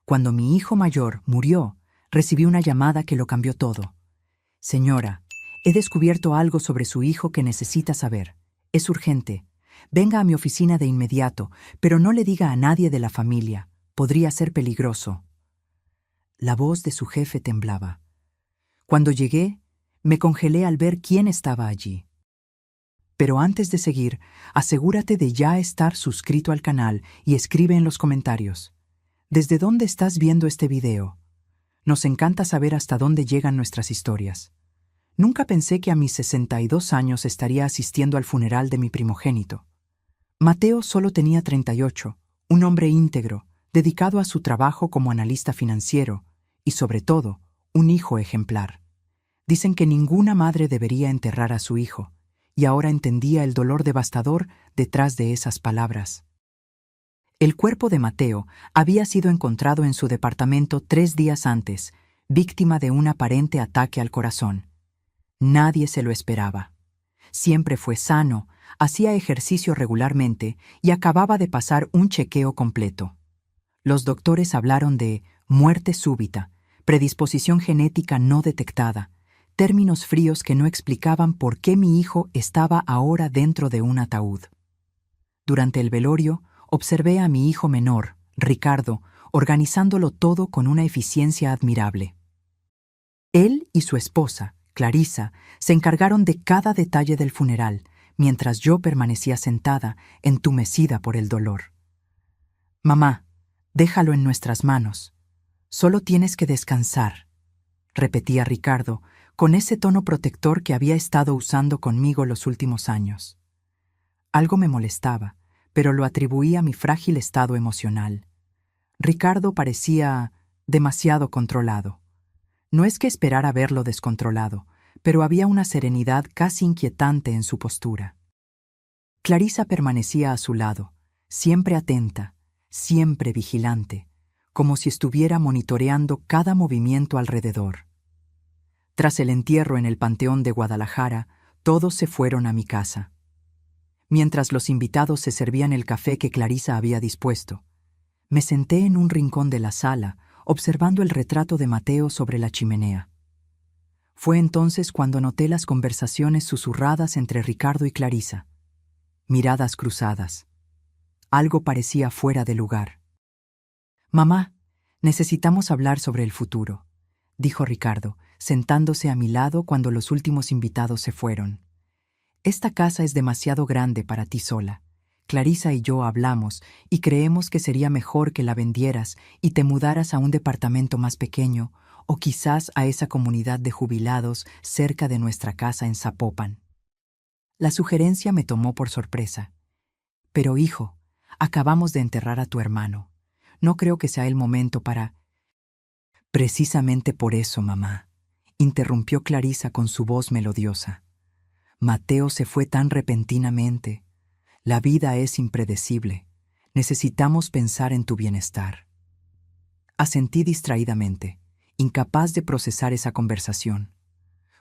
Cuando mi hijo mayor murió, recibí una llamada que lo cambió todo. Señora, he descubierto algo sobre su hijo que necesita saber. Es urgente. Venga a mi oficina de inmediato, pero no le diga a nadie de la familia. Podría ser peligroso. La voz de su jefe temblaba. Cuando llegué, me congelé al ver quién estaba allí. Pero antes de seguir, asegúrate de ya estar suscrito al canal y escribe en los comentarios. ¿Desde dónde estás viendo este video? Nos encanta saber hasta dónde llegan nuestras historias. Nunca pensé que a mis 62 años estaría asistiendo al funeral de mi primogénito. Mateo solo tenía 38, un hombre íntegro, dedicado a su trabajo como analista financiero y, sobre todo, un hijo ejemplar. Dicen que ninguna madre debería enterrar a su hijo, y ahora entendía el dolor devastador detrás de esas palabras. El cuerpo de Mateo había sido encontrado en su departamento 3 días antes, víctima de un aparente ataque al corazón. Nadie se lo esperaba. Siempre fue sano, hacía ejercicio regularmente y acababa de pasar un chequeo completo. Los doctores hablaron de muerte súbita, predisposición genética no detectada, términos fríos que no explicaban por qué mi hijo estaba ahora dentro de un ataúd. Durante el velorio, observé a mi hijo menor, Ricardo, organizándolo todo con una eficiencia admirable. Él y su esposa, Clarisa, se encargaron de cada detalle del funeral, mientras yo permanecía sentada, entumecida por el dolor. «Mamá, déjalo en nuestras manos. Solo tienes que descansar», repetía Ricardo, con ese tono protector que había estado usando conmigo los últimos años. Algo me molestaba, pero lo atribuía a mi frágil estado emocional. Ricardo parecía demasiado controlado. No es que esperara verlo descontrolado, pero había una serenidad casi inquietante en su postura. Clarisa permanecía a su lado, siempre atenta, siempre vigilante, como si estuviera monitoreando cada movimiento alrededor. Tras el entierro en el Panteón de Guadalajara, todos se fueron a mi casa. Mientras los invitados se servían el café que Clarisa había dispuesto, me senté en un rincón de la sala, observando el retrato de Mateo sobre la chimenea. Fue entonces cuando noté las conversaciones susurradas entre Ricardo y Clarisa. Miradas cruzadas. Algo parecía fuera de lugar. «Mamá, necesitamos hablar sobre el futuro», dijo Ricardo, sentándose a mi lado cuando los últimos invitados se fueron. «Esta casa es demasiado grande para ti sola. Clarisa y yo hablamos y creemos que sería mejor que la vendieras y te mudaras a un departamento más pequeño o quizás a esa comunidad de jubilados cerca de nuestra casa en Zapopan». La sugerencia me tomó por sorpresa. «Pero hijo, acabamos de enterrar a tu hermano. No creo que sea el momento para...» «Precisamente por eso, mamá», interrumpió Clarisa con su voz melodiosa. «Mateo se fue tan repentinamente. La vida es impredecible. Necesitamos pensar en tu bienestar». Asentí distraídamente, incapaz de procesar esa conversación.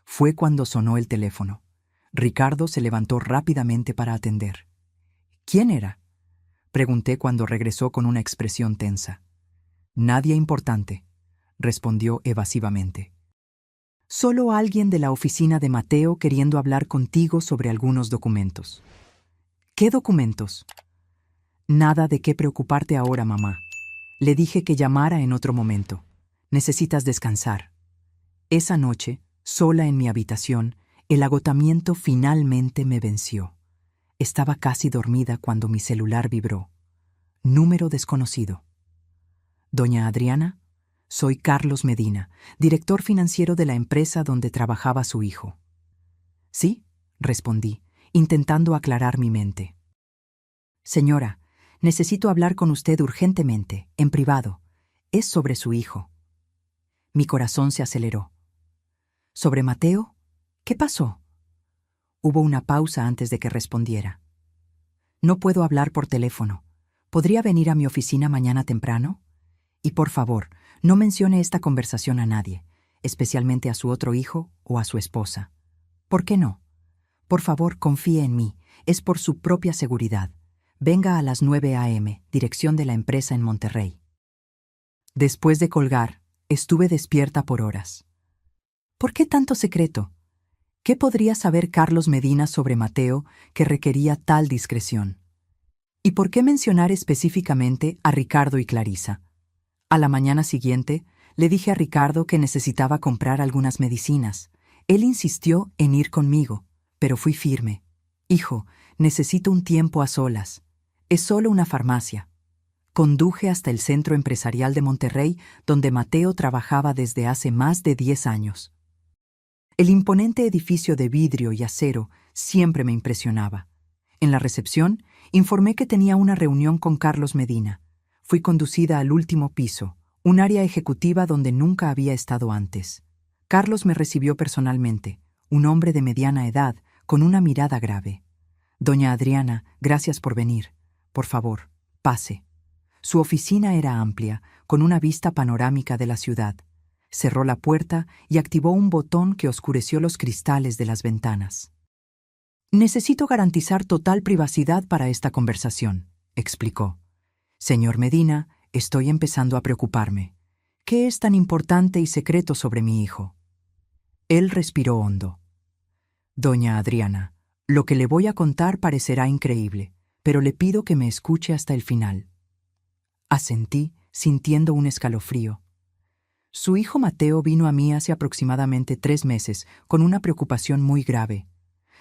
Fue cuando sonó el teléfono. Ricardo se levantó rápidamente para atender. «¿Quién era?», pregunté cuando regresó con una expresión tensa. «Nadie importante», respondió evasivamente. «Solo alguien de la oficina de Mateo queriendo hablar contigo sobre algunos documentos». «¿Qué documentos?». «Nada de qué preocuparte ahora, mamá. Le dije que llamara en otro momento. Necesitas descansar». Esa noche, sola en mi habitación, el agotamiento finalmente me venció. Estaba casi dormida cuando mi celular vibró. Número desconocido. «Doña Adriana, soy Carlos Medina, director financiero de la empresa donde trabajaba su hijo». «¿Sí?», respondí, intentando aclarar mi mente. «Señora, necesito hablar con usted urgentemente, en privado. Es sobre su hijo». Mi corazón se aceleró. «¿Sobre Mateo? ¿Qué pasó?». Hubo una pausa antes de que respondiera. «No puedo hablar por teléfono. ¿Podría venir a mi oficina mañana temprano? Y por favor, no mencione esta conversación a nadie, especialmente a su otro hijo o a su esposa. ¿Por qué no? Por favor, confíe en mí. Es por su propia seguridad. Venga a las 9 a.m., dirección de la empresa en Monterrey». Después de colgar, estuve despierta por horas. ¿Por qué tanto secreto? ¿Qué podría saber Carlos Medina sobre Mateo que requería tal discreción? ¿Y por qué mencionar específicamente a Ricardo y Clarisa? A la mañana siguiente, le dije a Ricardo que necesitaba comprar algunas medicinas. Él insistió en ir conmigo, pero fui firme. Hijo, necesito un tiempo a solas. Es solo una farmacia. Conduje hasta el centro empresarial de Monterrey, donde Mateo trabajaba desde hace más de 10 años. El imponente edificio de vidrio y acero siempre me impresionaba. En la recepción, informé que tenía una reunión con Carlos Medina. Fui conducida al último piso, un área ejecutiva donde nunca había estado antes. Carlos me recibió personalmente, un hombre de mediana edad, con una mirada grave. Doña Adriana, gracias por venir. Por favor, pase. Su oficina era amplia, con una vista panorámica de la ciudad. Cerró la puerta y activó un botón que oscureció los cristales de las ventanas. Necesito garantizar total privacidad para esta conversación, explicó. Señor Medina, estoy empezando a preocuparme. ¿Qué es tan importante y secreto sobre mi hijo? Él respiró hondo. Doña Adriana, lo que le voy a contar parecerá increíble, pero le pido que me escuche hasta el final. Asentí, sintiendo un escalofrío. Su hijo Mateo vino a mí hace aproximadamente 3 meses con una preocupación muy grave.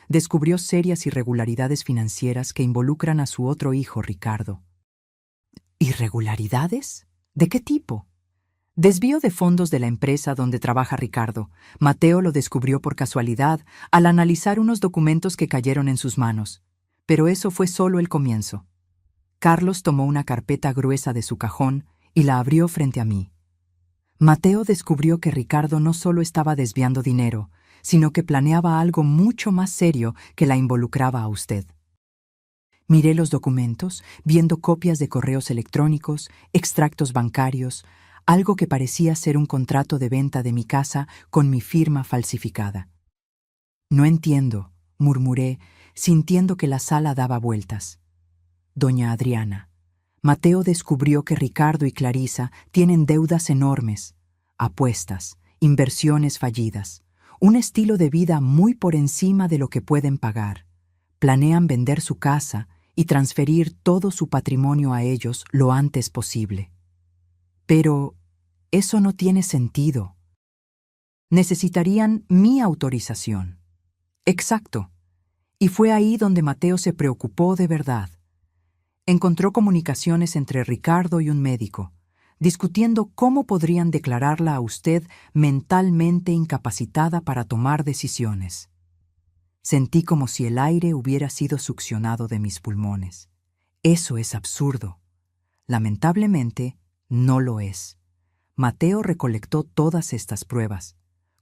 Descubrió serias irregularidades financieras que involucran a su otro hijo, Ricardo. ¿Irregularidades? ¿De qué tipo? Desvío de fondos de la empresa donde trabaja Ricardo. Mateo lo descubrió por casualidad al analizar unos documentos que cayeron en sus manos. Pero eso fue solo el comienzo. Carlos tomó una carpeta gruesa de su cajón y la abrió frente a mí. Mateo descubrió que Ricardo no solo estaba desviando dinero, sino que planeaba algo mucho más serio que la involucraba a usted. Miré los documentos, viendo copias de correos electrónicos, extractos bancarios, algo que parecía ser un contrato de venta de mi casa con mi firma falsificada. No entiendo, murmuré, sintiendo que la sala daba vueltas. Doña Adriana, Mateo descubrió que Ricardo y Clarisa tienen deudas enormes, apuestas, inversiones fallidas, un estilo de vida muy por encima de lo que pueden pagar. Planean vender su casa y transferir todo su patrimonio a ellos lo antes posible. Pero eso no tiene sentido. Necesitarían mi autorización. Exacto. Y fue ahí donde Mateo se preocupó de verdad. Encontró comunicaciones entre Ricardo y un médico, discutiendo cómo podrían declararla a usted mentalmente incapacitada para tomar decisiones. Sentí como si el aire hubiera sido succionado de mis pulmones. Eso es absurdo. Lamentablemente, no lo es. Mateo recolectó todas estas pruebas.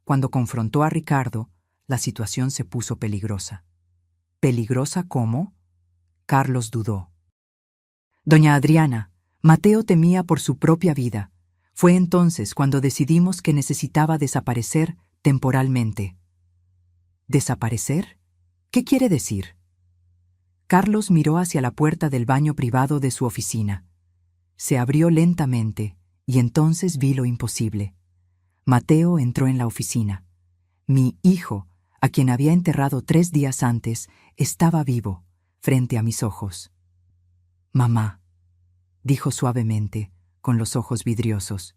Cuando confrontó a Ricardo, la situación se puso peligrosa. ¿Peligrosa cómo? Carlos dudó. Doña Adriana, Mateo temía por su propia vida. Fue entonces cuando decidimos que necesitaba desaparecer temporalmente. ¿Desaparecer? ¿Qué quiere decir? Carlos miró hacia la puerta del baño privado de su oficina. Se abrió lentamente y entonces vi lo imposible. Mateo entró en la oficina. Mi hijo, a quien había enterrado 3 días antes, estaba vivo, frente a mis ojos. Mamá, dijo suavemente, con los ojos vidriosos.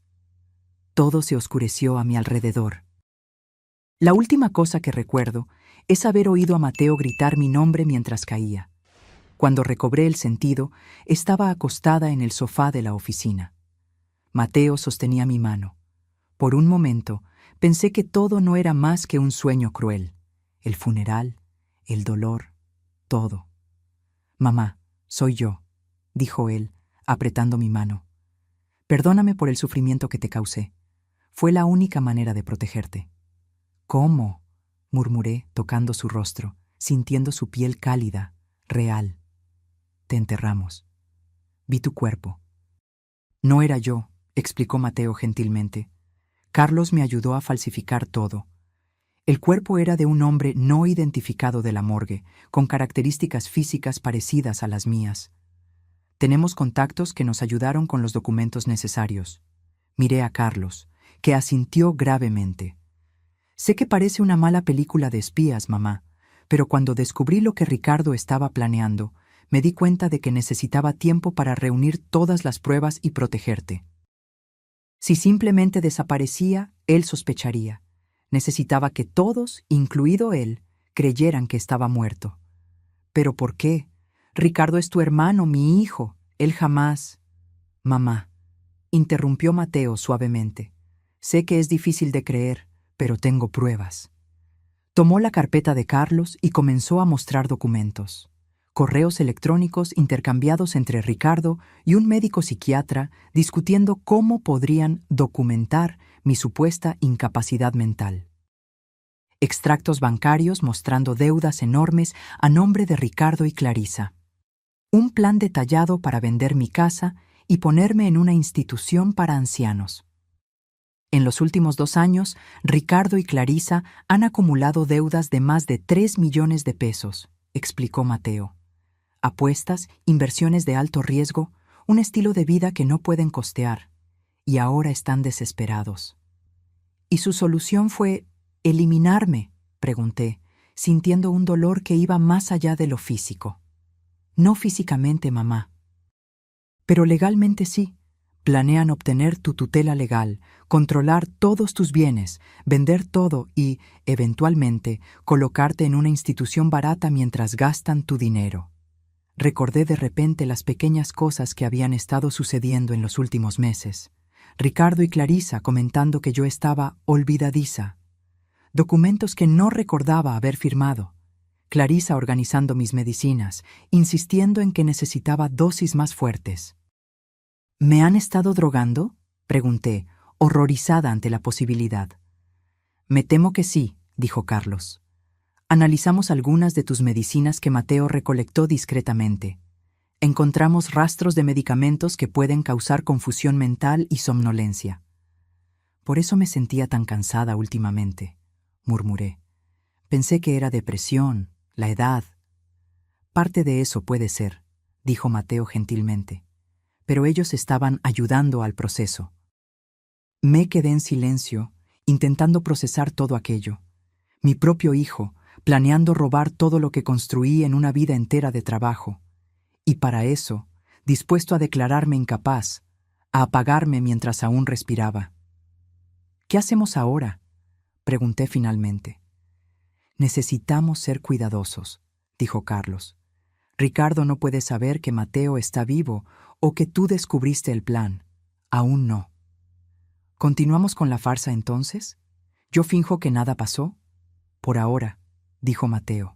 Todo se oscureció a mi alrededor. La última cosa que recuerdo es haber oído a Mateo gritar mi nombre mientras caía. Cuando recobré el sentido, estaba acostada en el sofá de la oficina. Mateo sostenía mi mano. Por un momento, pensé que todo no era más que un sueño cruel. El funeral, el dolor, todo. Mamá, soy yo, dijo él, apretando mi mano. Perdóname por el sufrimiento que te causé. Fue la única manera de protegerte. ¿Cómo? Murmuré, tocando su rostro, sintiendo su piel cálida, real. Te enterramos. Vi tu cuerpo. No era yo, explicó Mateo gentilmente. Carlos me ayudó a falsificar todo. El cuerpo era de un hombre no identificado de la morgue, con características físicas parecidas a las mías. Tenemos contactos que nos ayudaron con los documentos necesarios. Miré a Carlos, que asintió gravemente. Sé que parece una mala película de espías, mamá, pero cuando descubrí lo que Ricardo estaba planeando, me di cuenta de que necesitaba tiempo para reunir todas las pruebas y protegerte. Si simplemente desaparecía, él sospecharía. Necesitaba que todos, incluido él, creyeran que estaba muerto. ¿Pero por qué? Ricardo es tu hermano, mi hijo. Él jamás... Mamá, interrumpió Mateo suavemente. Sé que es difícil de creer, pero tengo pruebas. Tomó la carpeta de Carlos y comenzó a mostrar documentos. Correos electrónicos intercambiados entre Ricardo y un médico psiquiatra discutiendo cómo podrían documentar mi supuesta incapacidad mental. Extractos bancarios mostrando deudas enormes a nombre de Ricardo y Clarisa. Un plan detallado para vender mi casa y ponerme en una institución para ancianos. En los últimos 2 años, Ricardo y Clarisa han acumulado deudas de más de 3 millones de pesos, explicó Mateo. Apuestas, inversiones de alto riesgo, un estilo de vida que no pueden costear, y ahora están desesperados. ¿Y su solución fue eliminarme?, pregunté, sintiendo un dolor que iba más allá de lo físico. No físicamente, mamá. Pero legalmente sí. Planean obtener tu tutela legal, controlar todos tus bienes, vender todo y, eventualmente, colocarte en una institución barata mientras gastan tu dinero. Recordé de repente las pequeñas cosas que habían estado sucediendo en los últimos meses. Ricardo y Clarisa comentando que yo estaba olvidadiza. Documentos que no recordaba haber firmado. Clarisa organizando mis medicinas, insistiendo en que necesitaba dosis más fuertes. ¿Me han estado drogando?, pregunté, horrorizada ante la posibilidad. Me temo que sí, dijo Carlos. Analizamos algunas de tus medicinas que Mateo recolectó discretamente. Encontramos rastros de medicamentos que pueden causar confusión mental y somnolencia. Por eso me sentía tan cansada últimamente, murmuré. Pensé que era depresión, la edad. Parte de eso puede ser, dijo Mateo gentilmente. Pero ellos estaban ayudando al proceso. Me quedé en silencio, intentando procesar todo aquello. Mi propio hijo, planeando robar todo lo que construí en una vida entera de trabajo. Y para eso, dispuesto a declararme incapaz, a apagarme mientras aún respiraba. ¿Qué hacemos ahora?, pregunté finalmente. Necesitamos ser cuidadosos, dijo Carlos. Ricardo no puede saber que Mateo está vivo o que tú descubriste el plan. Aún no. ¿Continuamos con la farsa entonces? ¿Yo finjo que nada pasó? Por ahora, dijo Mateo.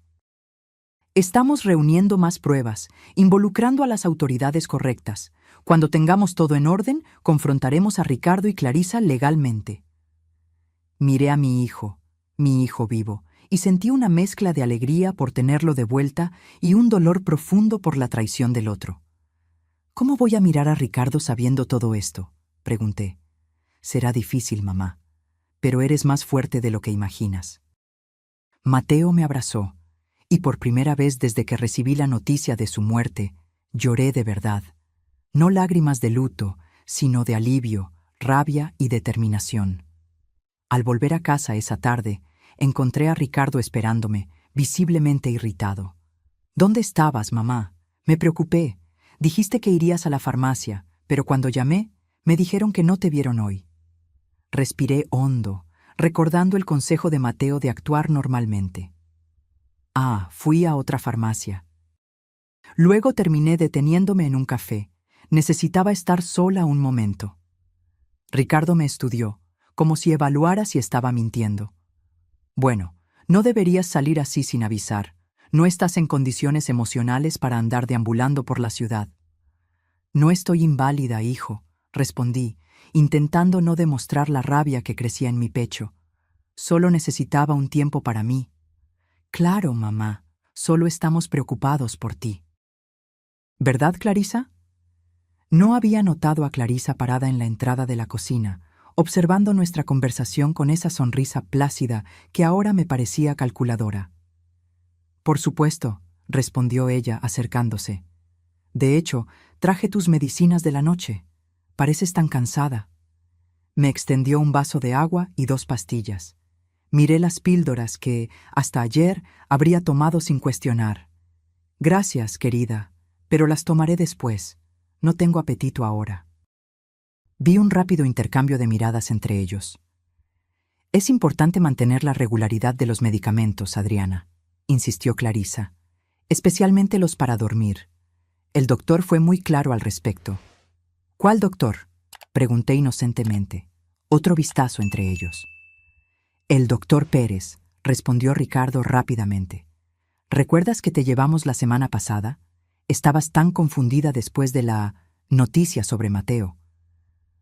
Estamos reuniendo más pruebas, involucrando a las autoridades correctas. Cuando tengamos todo en orden, confrontaremos a Ricardo y Clarisa legalmente. Miré a mi hijo vivo, y sentí una mezcla de alegría por tenerlo de vuelta y un dolor profundo por la traición del otro. ¿Cómo voy a mirar a Ricardo sabiendo todo esto?, pregunté. Será difícil, mamá, pero eres más fuerte de lo que imaginas. Mateo me abrazó, y por primera vez desde que recibí la noticia de su muerte, lloré de verdad. No lágrimas de luto, sino de alivio, rabia y determinación. Al volver a casa esa tarde, encontré a Ricardo esperándome, visiblemente irritado. ¿Dónde estabas, mamá? Me preocupé. Dijiste que irías a la farmacia, pero cuando llamé, me dijeron que no te vieron hoy. Respiré hondo, recordando el consejo de Mateo de actuar normalmente. Fui a otra farmacia. Luego terminé deteniéndome en un café. Necesitaba estar sola un momento. Ricardo me estudió, como si evaluara si estaba mintiendo. Bueno, no deberías salir así sin avisar. No estás en condiciones emocionales para andar deambulando por la ciudad. No estoy inválida, hijo, respondí, intentando no demostrar la rabia que crecía en mi pecho. Solo necesitaba un tiempo para mí. Claro, mamá, solo estamos preocupados por ti. ¿Verdad, Clarisa? No había notado a Clarisa parada en la entrada de la cocina, observando nuestra conversación con esa sonrisa plácida que ahora me parecía calculadora. Por supuesto, respondió ella acercándose. De hecho, traje tus medicinas de la noche. Pareces tan cansada. Me extendió un vaso de agua y 2 pastillas. Miré las píldoras que, hasta ayer, habría tomado sin cuestionar. Gracias, querida, pero las tomaré después. No tengo apetito ahora. Vi un rápido intercambio de miradas entre ellos. Es importante mantener la regularidad de los medicamentos, Adriana, insistió Clarisa, especialmente los para dormir. El doctor fue muy claro al respecto. ¿Cuál doctor?, pregunté inocentemente. Otro vistazo entre ellos. El doctor Pérez, respondió Ricardo rápidamente. ¿Recuerdas que te llevamos la semana pasada? Estabas tan confundida después de la noticia sobre Mateo.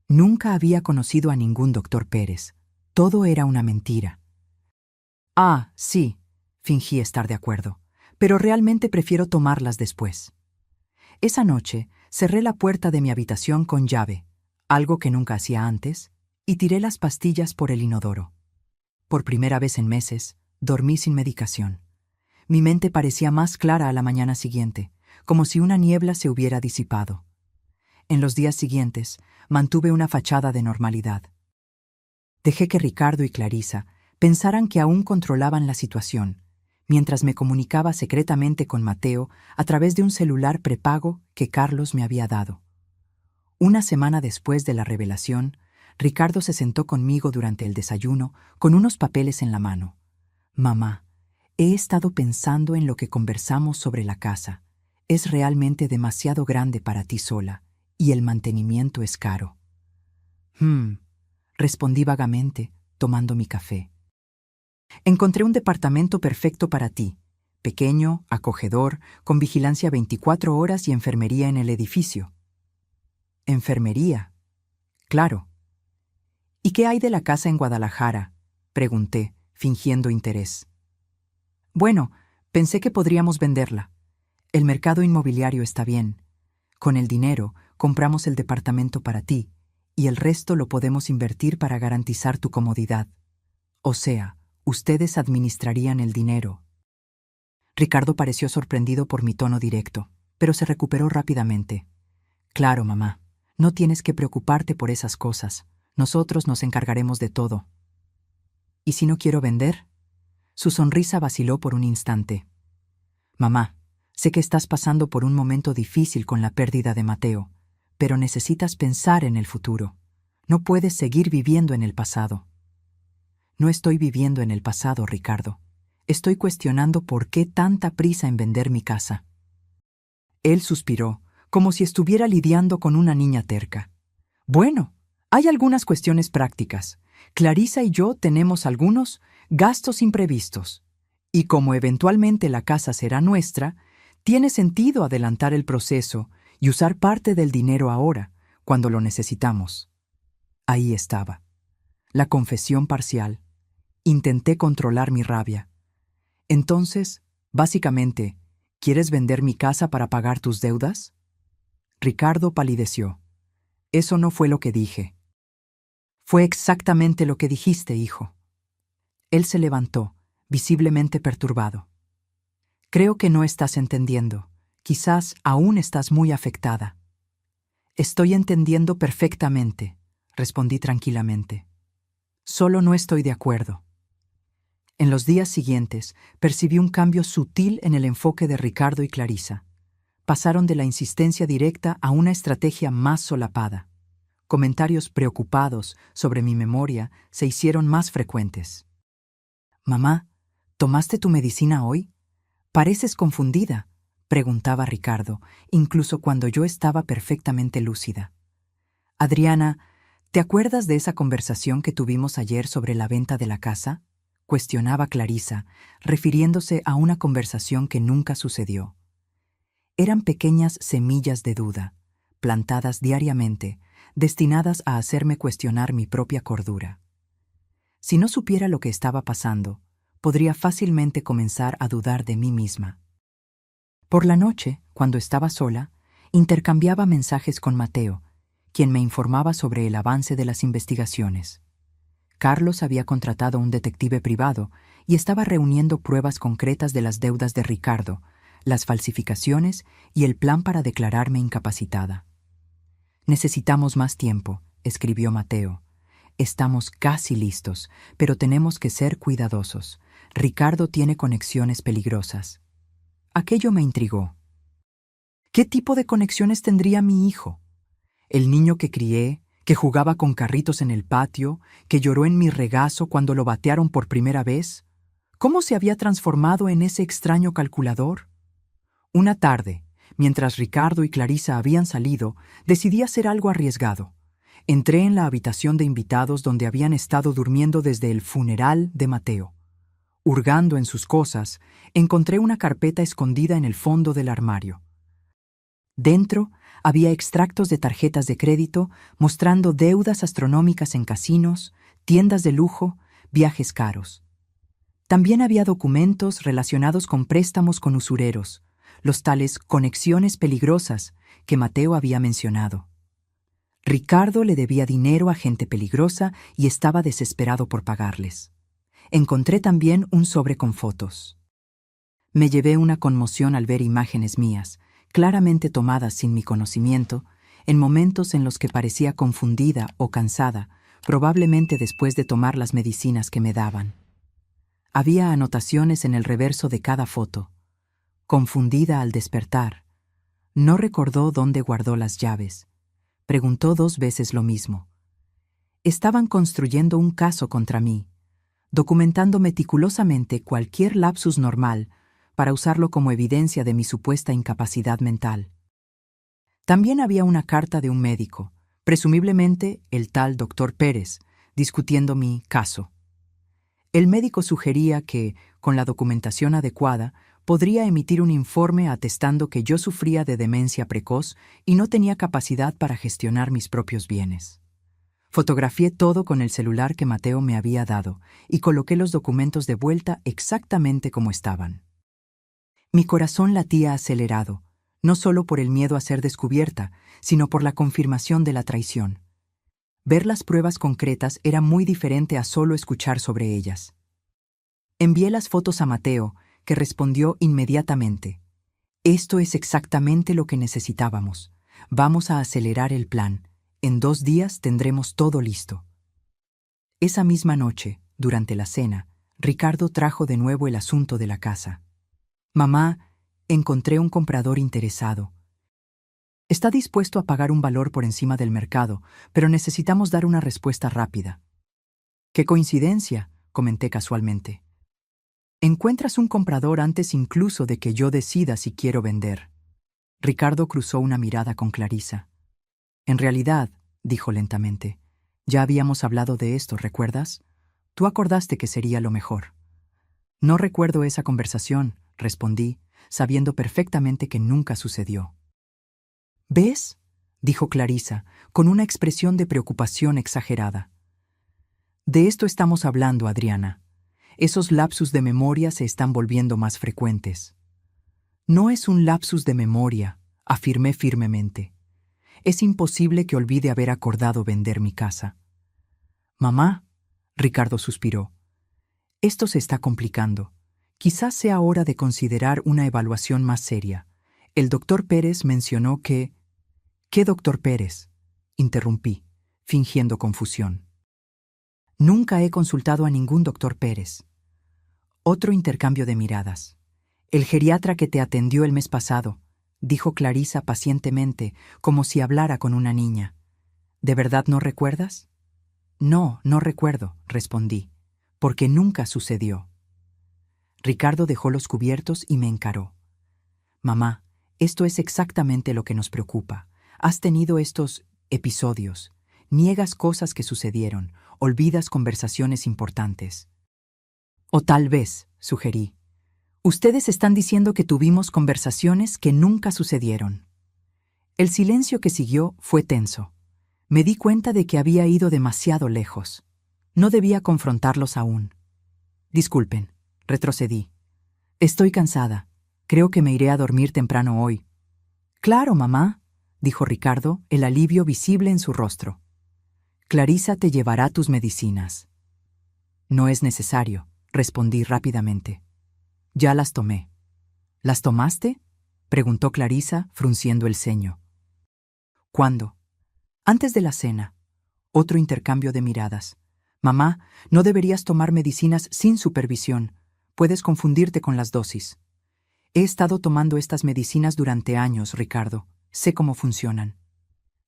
Nunca había conocido a ningún doctor Pérez. Todo era una mentira. Ah, sí, fingí estar de acuerdo, pero realmente prefiero tomarlas después. Esa noche cerré la puerta de mi habitación con llave, algo que nunca hacía antes, y tiré las pastillas por el inodoro. Por primera vez en meses, dormí sin medicación. Mi mente parecía más clara a la mañana siguiente, como si una niebla se hubiera disipado. En los días siguientes, mantuve una fachada de normalidad. Dejé que Ricardo y Clarisa pensaran que aún controlaban la situación, mientras me comunicaba secretamente con Mateo a través de un celular prepago que Carlos me había dado. Una semana después de la revelación, Ricardo se sentó conmigo durante el desayuno con unos papeles en la mano. Mamá, he estado pensando en lo que conversamos sobre la casa. Es realmente demasiado grande para ti sola, y el mantenimiento es caro. Respondí vagamente, tomando mi café. Encontré un departamento perfecto para ti, pequeño, acogedor, con vigilancia 24 horas y enfermería en el edificio. ¿Enfermería? Claro. ¿Y qué hay de la casa en Guadalajara?, pregunté, fingiendo interés. Bueno, pensé que podríamos venderla. El mercado inmobiliario está bien. Con el dinero, compramos el departamento para ti, y el resto lo podemos invertir para garantizar tu comodidad. O sea, ustedes administrarían el dinero. Ricardo pareció sorprendido por mi tono directo, pero se recuperó rápidamente. Claro, mamá, no tienes que preocuparte por esas cosas. Nosotros nos encargaremos de todo. ¿Y si no quiero vender? Su sonrisa vaciló por un instante. Mamá, sé que estás pasando por un momento difícil con la pérdida de Mateo, pero necesitas pensar en el futuro. No puedes seguir viviendo en el pasado. No estoy viviendo en el pasado, Ricardo. Estoy cuestionando por qué tanta prisa en vender mi casa. Él suspiró, como si estuviera lidiando con una niña terca. Bueno, hay algunas cuestiones prácticas. Clarisa y yo tenemos algunos gastos imprevistos. Y como eventualmente la casa será nuestra, tiene sentido adelantar el proceso y usar parte del dinero ahora, cuando lo necesitamos. Ahí estaba. La confesión parcial. Intenté controlar mi rabia. Entonces, básicamente, ¿quieres vender mi casa para pagar tus deudas? Ricardo palideció. Eso no fue lo que dije. Fue exactamente lo que dijiste, hijo. Él se levantó, visiblemente perturbado. Creo que no estás entendiendo. Quizás aún estás muy afectada. Estoy entendiendo perfectamente, respondí tranquilamente. Solo no estoy de acuerdo. En los días siguientes, percibí un cambio sutil en el enfoque de Ricardo y Clarisa. Pasaron de la insistencia directa a una estrategia más solapada. Comentarios preocupados sobre mi memoria se hicieron más frecuentes. «Mamá, ¿tomaste tu medicina hoy? Pareces confundida», preguntaba Ricardo, incluso cuando yo estaba perfectamente lúcida. «Adriana, ¿te acuerdas de esa conversación que tuvimos ayer sobre la venta de la casa?», cuestionaba Clarisa, refiriéndose a una conversación que nunca sucedió. Eran pequeñas semillas de duda, plantadas diariamente, destinadas a hacerme cuestionar mi propia cordura. Si no supiera lo que estaba pasando, podría fácilmente comenzar a dudar de mí misma. Por la noche, cuando estaba sola, intercambiaba mensajes con Mateo, quien me informaba sobre el avance de las investigaciones. Carlos había contratado un detective privado y estaba reuniendo pruebas concretas de las deudas de Ricardo, las falsificaciones y el plan para declararme incapacitada. «Necesitamos más tiempo», escribió Mateo. Estamos casi listos, pero tenemos que ser cuidadosos. Ricardo tiene conexiones peligrosas. Aquello me intrigó. ¿Qué tipo de conexiones tendría mi hijo? El niño que crié, que jugaba con carritos en el patio, que lloró en mi regazo cuando lo batearon por primera vez. ¿Cómo se había transformado en ese extraño calculador? Una tarde, mientras Ricardo y Clarisa habían salido, decidí hacer algo arriesgado. Entré en la habitación de invitados donde habían estado durmiendo desde el funeral de Mateo. Hurgando en sus cosas, encontré una carpeta escondida en el fondo del armario. Dentro había extractos de tarjetas de crédito mostrando deudas astronómicas en casinos, tiendas de lujo, viajes caros. También había documentos relacionados con préstamos con usureros, los tales conexiones peligrosas que Mateo había mencionado. Ricardo le debía dinero a gente peligrosa y estaba desesperado por pagarles. Encontré también un sobre con fotos. Me llevé una conmoción al ver imágenes mías, claramente tomadas sin mi conocimiento, en momentos en los que parecía confundida o cansada, probablemente después de tomar las medicinas que me daban. Había anotaciones en el reverso de cada foto. Confundida al despertar. No recordó dónde guardó las llaves. Preguntó 2 veces lo mismo. Estaban construyendo un caso contra mí, documentando meticulosamente cualquier lapsus normal para usarlo como evidencia de mi supuesta incapacidad mental. También había una carta de un médico, presumiblemente el tal doctor Pérez, discutiendo mi caso. El médico sugería que, con la documentación adecuada, podría emitir un informe atestando que yo sufría de demencia precoz y no tenía capacidad para gestionar mis propios bienes. Fotografié todo con el celular que Mateo me había dado y coloqué los documentos de vuelta exactamente como estaban. Mi corazón latía acelerado, no solo por el miedo a ser descubierta, sino por la confirmación de la traición. Ver las pruebas concretas era muy diferente a solo escuchar sobre ellas. Envié las fotos a Mateo, que respondió inmediatamente. Esto es exactamente lo que necesitábamos. Vamos a acelerar el plan. En 2 días tendremos todo listo. Esa misma noche, durante la cena, Ricardo trajo de nuevo el asunto de la casa. Mamá, encontré un comprador interesado. Está dispuesto a pagar un valor por encima del mercado, pero necesitamos dar una respuesta rápida. ¡Qué coincidencia!, comenté casualmente. Encuentras un comprador antes incluso de que yo decida si quiero vender. Ricardo cruzó una mirada con Clarisa. En realidad, dijo lentamente, ya habíamos hablado de esto, ¿recuerdas? Tú acordaste que sería lo mejor. No recuerdo esa conversación, respondí, sabiendo perfectamente que nunca sucedió. ¿Ves?, dijo Clarisa, con una expresión de preocupación exagerada. De esto estamos hablando, Adriana. Esos lapsus de memoria se están volviendo más frecuentes. No es un lapsus de memoria, afirmé firmemente. Es imposible que olvide haber acordado vender mi casa. Mamá, Ricardo suspiró. Esto se está complicando. Quizás sea hora de considerar una evaluación más seria. El doctor Pérez mencionó que... ¿Qué doctor Pérez?, interrumpí, fingiendo confusión. Nunca he consultado a ningún doctor Pérez. Otro intercambio de miradas. El geriatra que te atendió el mes pasado, dijo Clarisa pacientemente, como si hablara con una niña. ¿De verdad no recuerdas? No, no recuerdo, respondí, porque nunca sucedió. Ricardo dejó los cubiertos y me encaró. Mamá, esto es exactamente lo que nos preocupa. Has tenido estos episodios. Niegas cosas que sucedieron, olvidas conversaciones importantes. O tal vez, sugerí, ustedes están diciendo que tuvimos conversaciones que nunca sucedieron. El silencio que siguió fue tenso. Me di cuenta de que había ido demasiado lejos. No debía confrontarlos aún. Disculpen, retrocedí. Estoy cansada. Creo que me iré a dormir temprano hoy. Claro, mamá, dijo Ricardo, el alivio visible en su rostro. Clarisa te llevará tus medicinas. No es necesario, respondí rápidamente. Ya las tomé. ¿Las tomaste?, preguntó Clarisa, frunciendo el ceño. ¿Cuándo? Antes de la cena. Otro intercambio de miradas. Mamá, no deberías tomar medicinas sin supervisión. Puedes confundirte con las dosis. He estado tomando estas medicinas durante años, Ricardo. Sé cómo funcionan.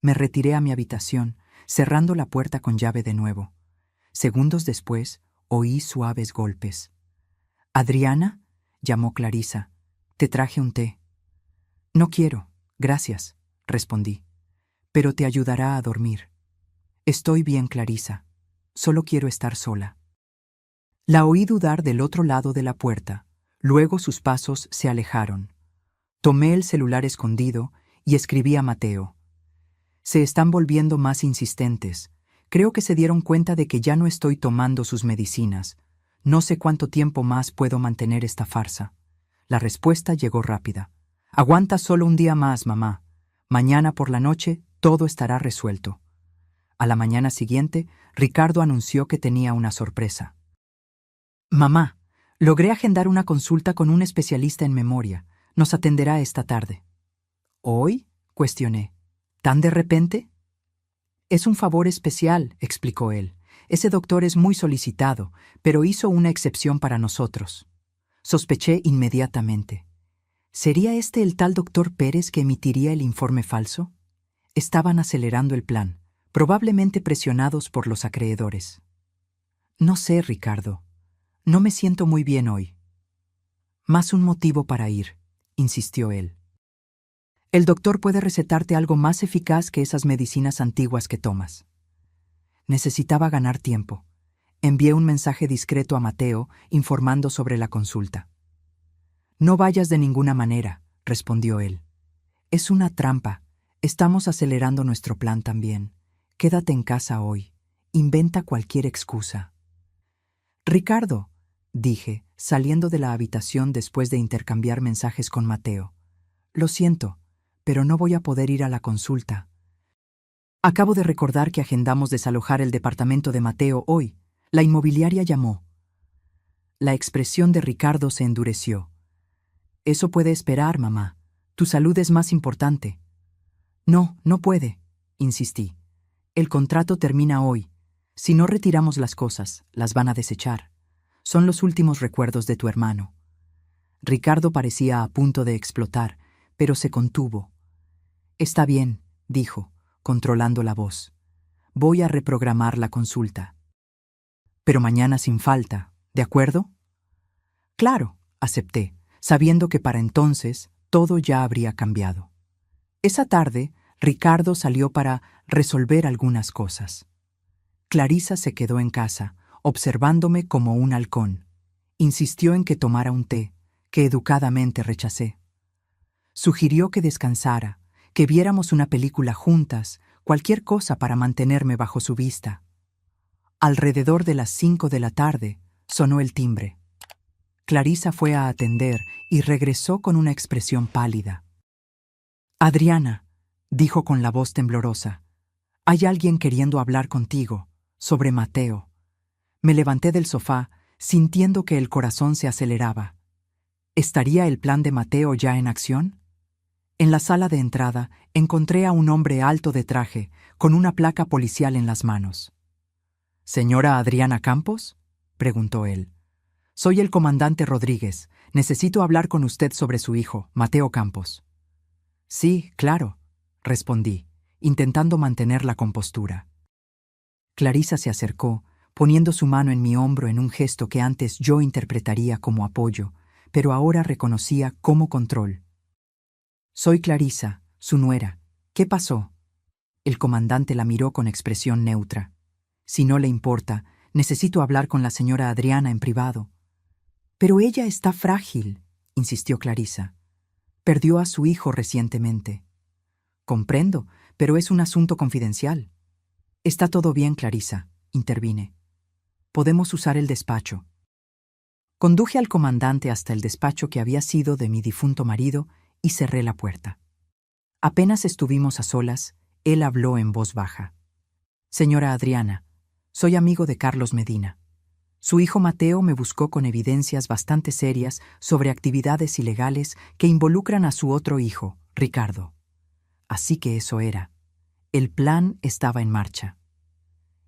Me retiré a mi habitación, cerrando la puerta con llave de nuevo. Segundos después, oí suaves golpes. «¿Adriana?», llamó Clarisa. «Te traje un té». «No quiero, gracias», respondí. «Pero te ayudará a dormir». «Estoy bien, Clarisa. Solo quiero estar sola». La oí dudar del otro lado de la puerta. Luego sus pasos se alejaron. Tomé el celular escondido y escribí a Mateo. «Se están volviendo más insistentes. Creo que se dieron cuenta de que ya no estoy tomando sus medicinas. No sé cuánto tiempo más puedo mantener esta farsa». La respuesta llegó rápida. «Aguanta solo un día más, mamá. Mañana por la noche todo estará resuelto». A la mañana siguiente, Ricardo anunció que tenía una sorpresa. «Mamá, logré agendar una consulta con un especialista en memoria. Nos atenderá esta tarde». «¿Hoy?», cuestioné. «¿Tan de repente?». «Es un favor especial», explicó él. «Ese doctor es muy solicitado, pero hizo una excepción para nosotros». Sospeché inmediatamente. ¿Sería este el tal doctor Pérez que emitiría el informe falso? Estaban acelerando el plan, probablemente presionados por los acreedores. «No sé, Ricardo. No me siento muy bien hoy». «Más un motivo para ir», insistió él. «El doctor puede recetarte algo más eficaz que esas medicinas antiguas que tomas». Necesitaba ganar tiempo. Envié un mensaje discreto a Mateo informando sobre la consulta. «No vayas de ninguna manera», respondió él. «Es una trampa. Estamos acelerando nuestro plan también. Quédate en casa hoy. Inventa cualquier excusa». «Ricardo», dije, saliendo de la habitación después de intercambiar mensajes con Mateo. «Lo siento, pero no voy a poder ir a la consulta. Acabo de recordar que agendamos desalojar el departamento de Mateo hoy. La inmobiliaria llamó». La expresión de Ricardo se endureció. «Eso puede esperar, mamá. Tu salud es más importante». «No, no puede», insistí. «El contrato termina hoy. Si no retiramos las cosas, las van a desechar. Son los últimos recuerdos de tu hermano». Ricardo parecía a punto de explotar, pero se contuvo. «Está bien», dijo, controlando la voz. «Voy a reprogramar la consulta. Pero mañana sin falta, ¿de acuerdo?» «Claro», acepté, sabiendo que para entonces todo ya habría cambiado. Esa tarde, Ricardo salió para resolver algunas cosas. Clarisa se quedó en casa, observándome como un halcón. Insistió en que tomara un té, que educadamente rechacé. Sugirió que descansara, que viéramos una película juntas, cualquier cosa para mantenerme bajo su vista. Alrededor de las 5 de la tarde, sonó el timbre. Clarisa fue a atender y regresó con una expresión pálida. «Adriana», dijo con la voz temblorosa, «hay alguien queriendo hablar contigo, sobre Mateo». Me levanté del sofá, sintiendo que el corazón se aceleraba. ¿Estaría el plan de Mateo ya en acción? En la sala de entrada encontré a un hombre alto de traje, con una placa policial en las manos. «¿Señora Adriana Campos?», preguntó él. «Soy el comandante Rodríguez. Necesito hablar con usted sobre su hijo, Mateo Campos». «Sí, claro», respondí, intentando mantener la compostura. Clarisa se acercó, poniendo su mano en mi hombro en un gesto que antes yo interpretaría como apoyo, pero ahora reconocía como control. «Soy Clarisa, su nuera. ¿Qué pasó?». El comandante la miró con expresión neutra. «Si no le importa, necesito hablar con la señora Adriana en privado». «Pero ella está frágil», insistió Clarisa. «Perdió a su hijo recientemente». «Comprendo, pero es un asunto confidencial». «Está todo bien, Clarisa», intervine. «Podemos usar el despacho». Conduje al comandante hasta el despacho que había sido de mi difunto marido y cerré la puerta. Apenas estuvimos a solas, él habló en voz baja. «Señora Adriana, soy amigo de Carlos Medina. Su hijo Mateo me buscó con evidencias bastante serias sobre actividades ilegales que involucran a su otro hijo, Ricardo. Así que eso era. El plan estaba en marcha.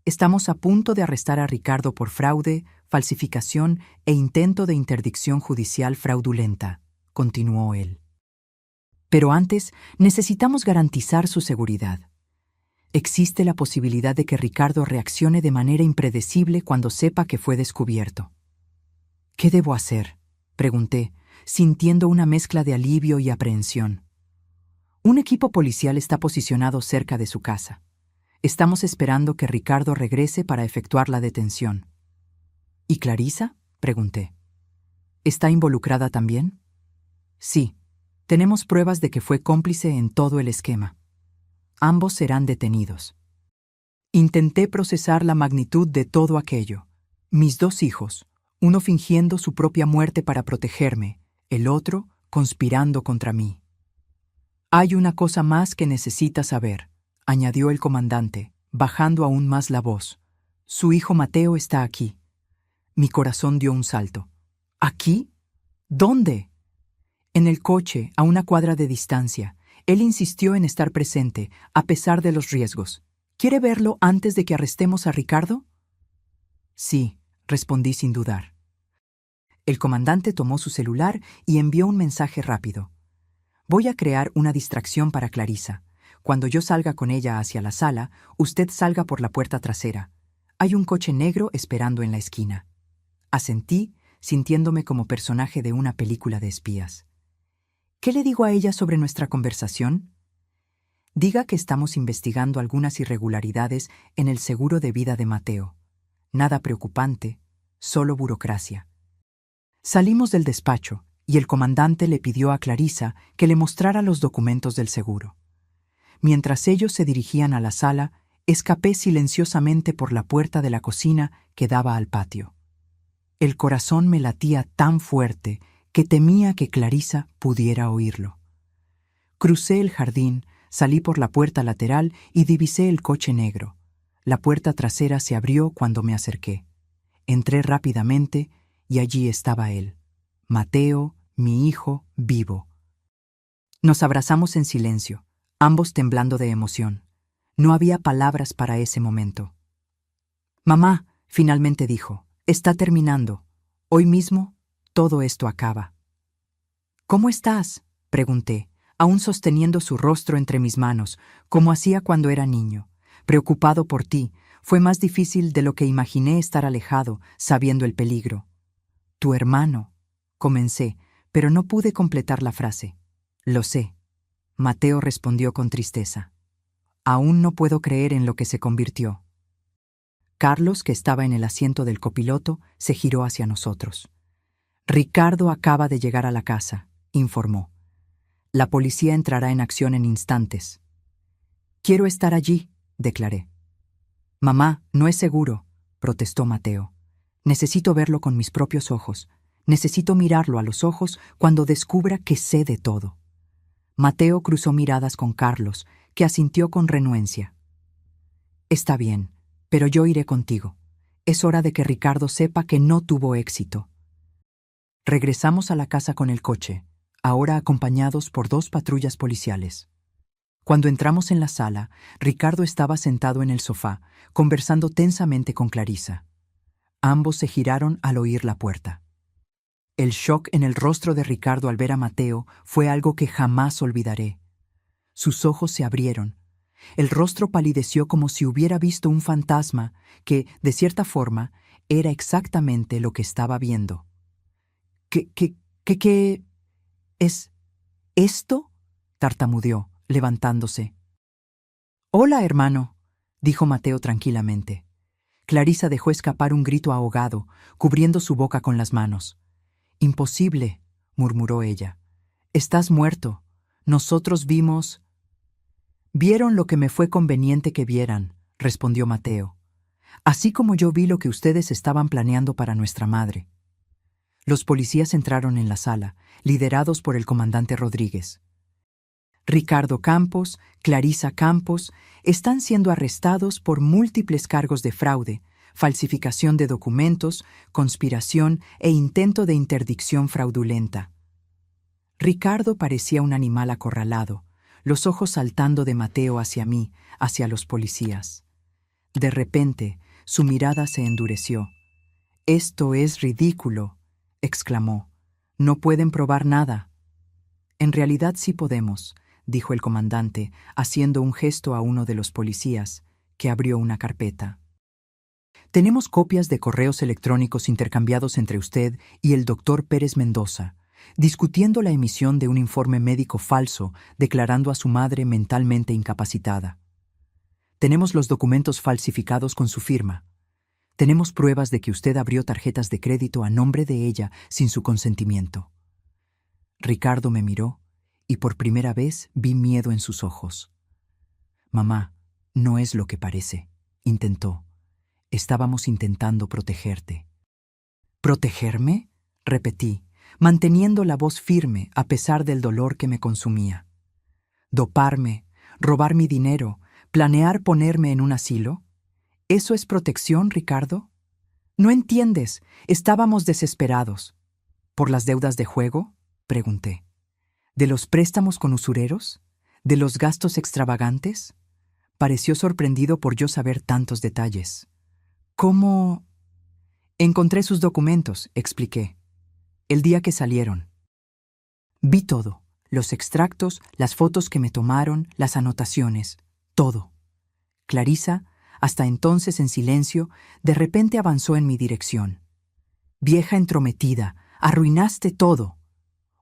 Estamos a punto de arrestar a Ricardo por fraude, falsificación e intento de interdicción judicial fraudulenta, continuó él. Pero antes, necesitamos garantizar su seguridad. Existe la posibilidad de que Ricardo reaccione de manera impredecible cuando sepa que fue descubierto. ¿Qué debo hacer?, pregunté, sintiendo una mezcla de alivio y aprehensión. Un equipo policial está posicionado cerca de su casa. Estamos esperando que Ricardo regrese para efectuar la detención. ¿Y Clarisa?, pregunté. ¿Está involucrada también? Sí, tenemos pruebas de que fue cómplice en todo el esquema. Ambos serán detenidos. Intenté procesar la magnitud de todo aquello. Mis 2 hijos, uno fingiendo su propia muerte para protegerme, el otro conspirando contra mí. Hay una cosa más que necesita saber, añadió el comandante, bajando aún más la voz. Su hijo Mateo está aquí. Mi corazón dio un salto. ¿Aquí? ¿Dónde? En el coche, a una cuadra de distancia. Él insistió en estar presente, a pesar de los riesgos. ¿Quiere verlo antes de que arrestemos a Ricardo? Sí, respondí sin dudar. El comandante tomó su celular y envió un mensaje rápido. Voy a crear una distracción para Clarisa. Cuando yo salga con ella hacia la sala, usted salga por la puerta trasera. Hay un coche negro esperando en la esquina. Asentí, sintiéndome como personaje de una película de espías. ¿Qué le digo a ella sobre nuestra conversación? Diga que estamos investigando algunas irregularidades en el seguro de vida de Mateo. Nada preocupante, solo burocracia. Salimos del despacho y el comandante le pidió a Clarisa que le mostrara los documentos del seguro. Mientras ellos se dirigían a la sala, escapé silenciosamente por la puerta de la cocina que daba al patio. El corazón me latía tan fuerte que temía que Clarisa pudiera oírlo. Crucé el jardín, salí por la puerta lateral y divisé el coche negro. La puerta trasera se abrió cuando me acerqué. Entré rápidamente y allí estaba él, Mateo, mi hijo, vivo. Nos abrazamos en silencio, ambos temblando de emoción. No había palabras para ese momento. «Mamá», finalmente dijo, «está terminando. Hoy mismo, todo esto acaba». «¿Cómo estás?», pregunté, aún sosteniendo su rostro entre mis manos, como hacía cuando era niño. Preocupado por ti, fue más difícil de lo que imaginé estar alejado, sabiendo el peligro. «Tu hermano», comencé, pero no pude completar la frase. «Lo sé», Mateo respondió con tristeza. «Aún no puedo creer en lo que se convirtió». Carlos, que estaba en el asiento del copiloto, se giró hacia nosotros. «Ricardo acaba de llegar a la casa», informó. «La policía entrará en acción en instantes». «Quiero estar allí», declaré. «Mamá, no es seguro», protestó Mateo. «Necesito verlo con mis propios ojos. Necesito mirarlo a los ojos cuando descubra que sé de todo». Mateo cruzó miradas con Carlos, que asintió con renuencia. «Está bien, pero yo iré contigo. Es hora de que Ricardo sepa que no tuvo éxito». Regresamos a la casa con el coche, ahora acompañados por 2 patrullas policiales. Cuando entramos en la sala, Ricardo estaba sentado en el sofá, conversando tensamente con Clarisa. Ambos se giraron al oír la puerta. El shock en el rostro de Ricardo al ver a Mateo fue algo que jamás olvidaré. Sus ojos se abrieron. El rostro palideció como si hubiera visto un fantasma que, de cierta forma, era exactamente lo que estaba viendo. ¿Qué es esto?», tartamudeó, levantándose. «Hola, hermano», dijo Mateo tranquilamente. Clarisa dejó escapar un grito ahogado, cubriendo su boca con las manos. «Imposible», murmuró ella. «Estás muerto. Nosotros vimos...» «Vieron lo que me fue conveniente que vieran», respondió Mateo. «Así como yo vi lo que ustedes estaban planeando para nuestra madre». Los policías entraron en la sala, liderados por el comandante Rodríguez. Ricardo Campos, Clarisa Campos, están siendo arrestados por múltiples cargos de fraude, falsificación de documentos, conspiración e intento de interdicción fraudulenta. Ricardo parecía un animal acorralado, los ojos saltando de Mateo hacia mí, hacia los policías. De repente, su mirada se endureció. «Esto es ridículo», exclamó. «No pueden probar nada». «En realidad sí podemos», dijo el comandante, haciendo un gesto a uno de los policías, que abrió una carpeta. «Tenemos copias de correos electrónicos intercambiados entre usted y el doctor Pérez Mendoza, discutiendo la emisión de un informe médico falso declarando a su madre mentalmente incapacitada. Tenemos los documentos falsificados con su firma. Tenemos pruebas de que usted abrió tarjetas de crédito a nombre de ella sin su consentimiento». Ricardo me miró y por primera vez vi miedo en sus ojos. «Mamá, no es lo que parece», intentó. «Estábamos intentando protegerte». «¿Protegerme?», repetí, manteniendo la voz firme a pesar del dolor que me consumía. «¿Doparme, robar mi dinero, planear ponerme en un asilo? ¿Eso es protección, Ricardo? No entiendes, estábamos desesperados». «¿Por las deudas de juego?», pregunté. «¿De los préstamos con usureros? ¿De los gastos extravagantes?». Pareció sorprendido por yo saber tantos detalles. «¿Cómo...?» «Encontré sus documentos», expliqué. «El día que salieron. Vi todo, los extractos, las fotos que me tomaron, las anotaciones, todo». Clarisa, hasta entonces en silencio, de repente avanzó en mi dirección. «Vieja entrometida, arruinaste todo».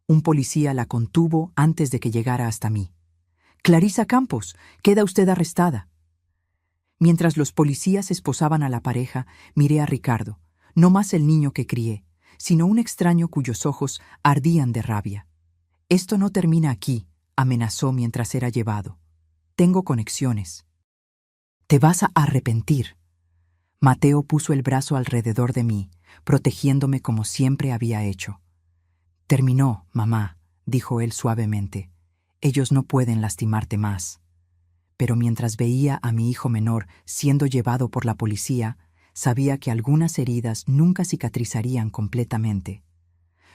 Un policía la contuvo antes de que llegara hasta mí. «Clarisa Campos, queda usted arrestada». Mientras los policías esposaban a la pareja, miré a Ricardo, no más el niño que crié, sino un extraño cuyos ojos ardían de rabia. «Esto no termina aquí», amenazó mientras era llevado. «Tengo conexiones. Te vas a arrepentir». Mateo puso el brazo alrededor de mí, protegiéndome como siempre había hecho. «Terminó, mamá», dijo él suavemente. «Ellos no pueden lastimarte más». Pero mientras veía a mi hijo menor siendo llevado por la policía, sabía que algunas heridas nunca cicatrizarían completamente.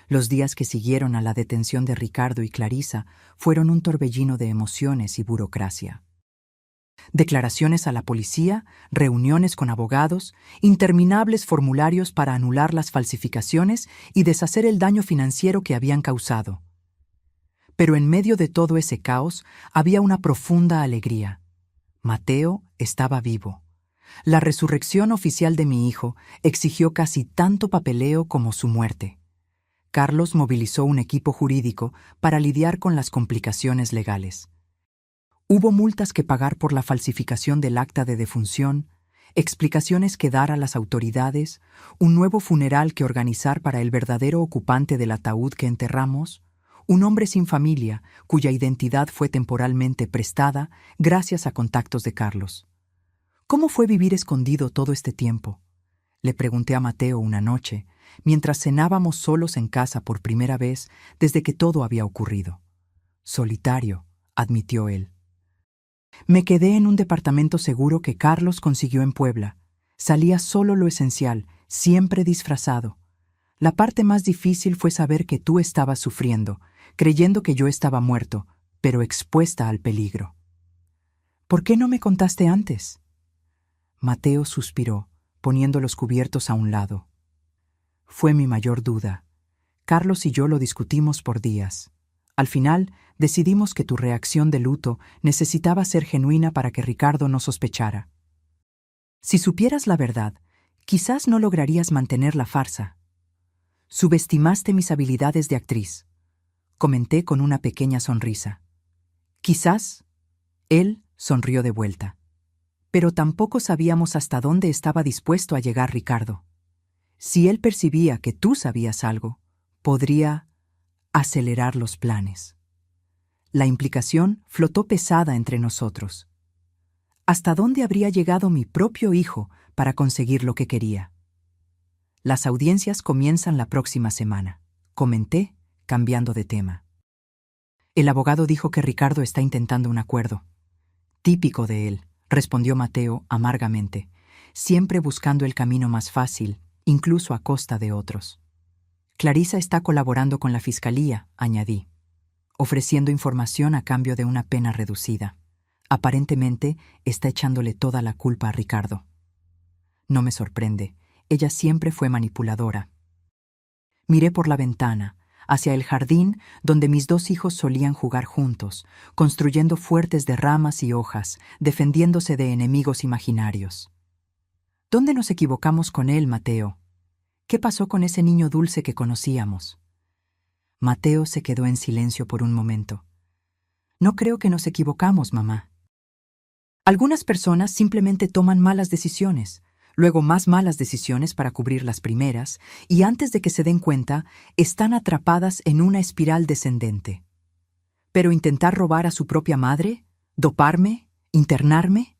Los días que siguieron a la detención de Ricardo y Clarisa fueron un torbellino de emociones y burocracia. Declaraciones a la policía, reuniones con abogados, interminables formularios para anular las falsificaciones y deshacer el daño financiero que habían causado. Pero en medio de todo ese caos había una profunda alegría. Mateo estaba vivo. La resurrección oficial de mi hijo exigió casi tanto papeleo como su muerte. Carlos movilizó un equipo jurídico para lidiar con las complicaciones legales. Hubo multas que pagar por la falsificación del acta de defunción, explicaciones que dar a las autoridades, un nuevo funeral que organizar para el verdadero ocupante del ataúd que enterramos, un hombre sin familia cuya identidad fue temporalmente prestada gracias a contactos de Carlos. «¿Cómo fue vivir escondido todo este tiempo?», le pregunté a Mateo una noche, mientras cenábamos solos en casa por primera vez desde que todo había ocurrido. «Solitario», admitió él. «Me quedé en un departamento seguro que Carlos consiguió en Puebla. Salía solo lo esencial, siempre disfrazado. La parte más difícil fue saber que tú estabas sufriendo, creyendo que yo estaba muerto, pero expuesta al peligro». «¿Por qué no me contaste antes?». Mateo suspiró, poniendo los cubiertos a un lado. «Fue mi mayor duda. Carlos y yo lo discutimos por días. Al final, decidimos que tu reacción de luto necesitaba ser genuina para que Ricardo no sospechara. Si supieras la verdad, quizás no lograrías mantener la farsa. Subestimaste mis habilidades de actriz», comenté con una pequeña sonrisa. «Quizás». Él sonrió de vuelta. «Pero tampoco sabíamos hasta dónde estaba dispuesto a llegar Ricardo. Si él percibía que tú sabías algo, podría acelerar los planes». La implicación flotó pesada entre nosotros. ¿Hasta dónde habría llegado mi propio hijo para conseguir lo que quería? «Las audiencias comienzan la próxima semana», comenté, cambiando de tema. «El abogado dijo que Ricardo está intentando un acuerdo». «Típico de él», respondió Mateo amargamente, siempre buscando el camino más fácil, incluso a costa de otros. «Clarisa está colaborando con la fiscalía», añadí, ofreciendo información a cambio de una pena reducida. Aparentemente, está echándole toda la culpa a Ricardo. No me sorprende, ella siempre fue manipuladora. Miré por la ventana, hacia el jardín donde mis dos hijos solían jugar juntos, construyendo fuertes de ramas y hojas, defendiéndose de enemigos imaginarios. ¿Dónde nos equivocamos con él, Mateo? ¿Qué pasó con ese niño dulce que conocíamos? Mateo se quedó en silencio por un momento. No creo que nos equivocamos, mamá. Algunas personas simplemente toman malas decisiones, luego más malas decisiones para cubrir las primeras, y antes de que se den cuenta, están atrapadas en una espiral descendente. Pero intentar robar a su propia madre, doparme, internarme.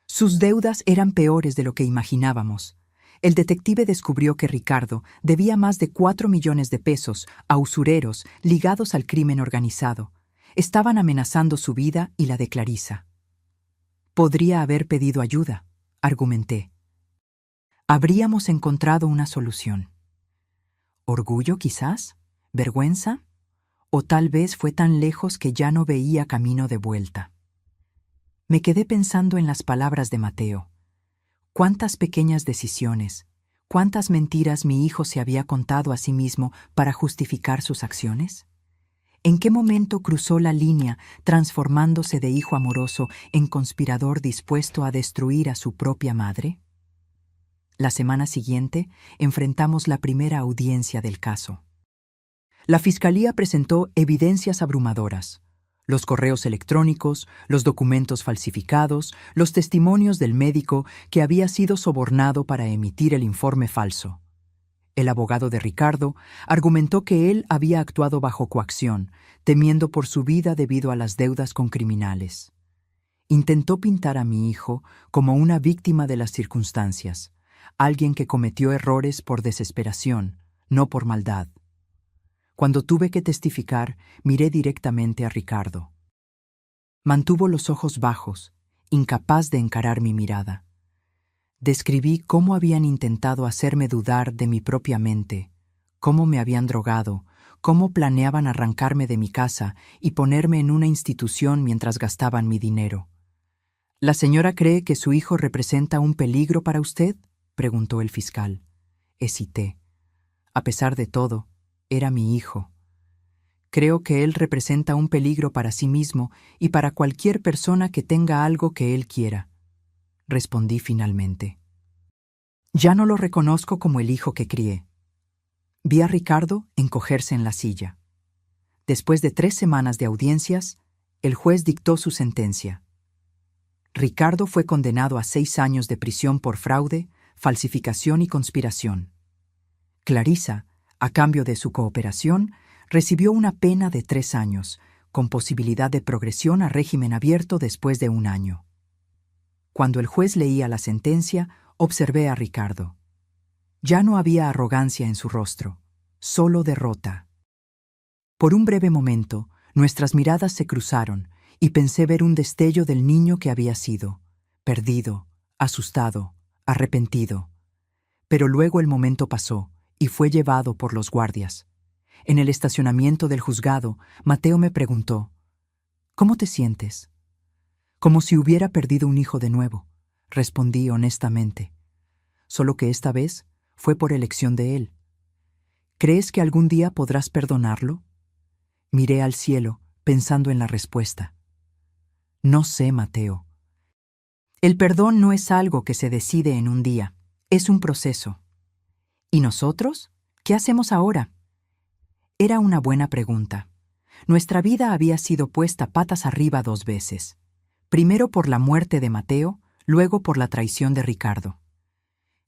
Sus deudas eran peores de lo que imaginábamos. El detective descubrió que Ricardo debía más de 4 millones de pesos a usureros ligados al crimen organizado. Estaban amenazando su vida y la de Clarisa. Podría haber pedido ayuda, argumenté. Habríamos encontrado una solución. ¿Orgullo, quizás? ¿Vergüenza? ¿O tal vez fue tan lejos que ya no veía camino de vuelta? Me quedé pensando en las palabras de Mateo. Cuántas pequeñas decisiones, cuántas mentiras mi hijo se había contado a sí mismo para justificar sus acciones. ¿En qué momento cruzó la línea, transformándose de hijo amoroso en conspirador dispuesto a destruir a su propia madre? La semana siguiente, enfrentamos la primera audiencia del caso. La Fiscalía presentó evidencias abrumadoras: los correos electrónicos, los documentos falsificados, los testimonios del médico que había sido sobornado para emitir el informe falso. El abogado de Ricardo argumentó que él había actuado bajo coacción, temiendo por su vida debido a las deudas con criminales. Intentó pintar a mi hijo como una víctima de las circunstancias, alguien que cometió errores por desesperación, no por maldad. Cuando tuve que testificar, miré directamente a Ricardo. Mantuvo los ojos bajos, incapaz de encarar mi mirada. Describí cómo habían intentado hacerme dudar de mi propia mente, cómo me habían drogado, cómo planeaban arrancarme de mi casa y ponerme en una institución mientras gastaban mi dinero. ¿La señora cree que su hijo representa un peligro para usted?, preguntó el fiscal. Hesité. A pesar de todo, era mi hijo. Creo que él representa un peligro para sí mismo y para cualquier persona que tenga algo que él quiera, respondí finalmente. Ya no lo reconozco como el hijo que crié. Vi a Ricardo encogerse en la silla. Después de 3 semanas de audiencias, el juez dictó su sentencia. Ricardo fue condenado a 6 años de prisión por fraude, falsificación y conspiración. Clarisa, a cambio de su cooperación, recibió una pena de 3 años, con posibilidad de progresión a régimen abierto después de 1 año. Cuando el juez leía la sentencia, observé a Ricardo. Ya no había arrogancia en su rostro, solo derrota. Por un breve momento, nuestras miradas se cruzaron y pensé ver un destello del niño que había sido, perdido, asustado, arrepentido. Pero luego el momento pasó y fue llevado por los guardias. En el estacionamiento del juzgado, Mateo me preguntó: ¿Cómo te sientes? Como si hubiera perdido un hijo de nuevo, respondí honestamente. Solo que esta vez fue por elección de él. ¿Crees que algún día podrás perdonarlo? Miré al cielo, pensando en la respuesta. No sé, Mateo. El perdón no es algo que se decide en un día, es un proceso. ¿Y nosotros? ¿Qué hacemos ahora? Era una buena pregunta. Nuestra vida había sido puesta patas arriba 2 veces. Primero por la muerte de Mateo, luego por la traición de Ricardo.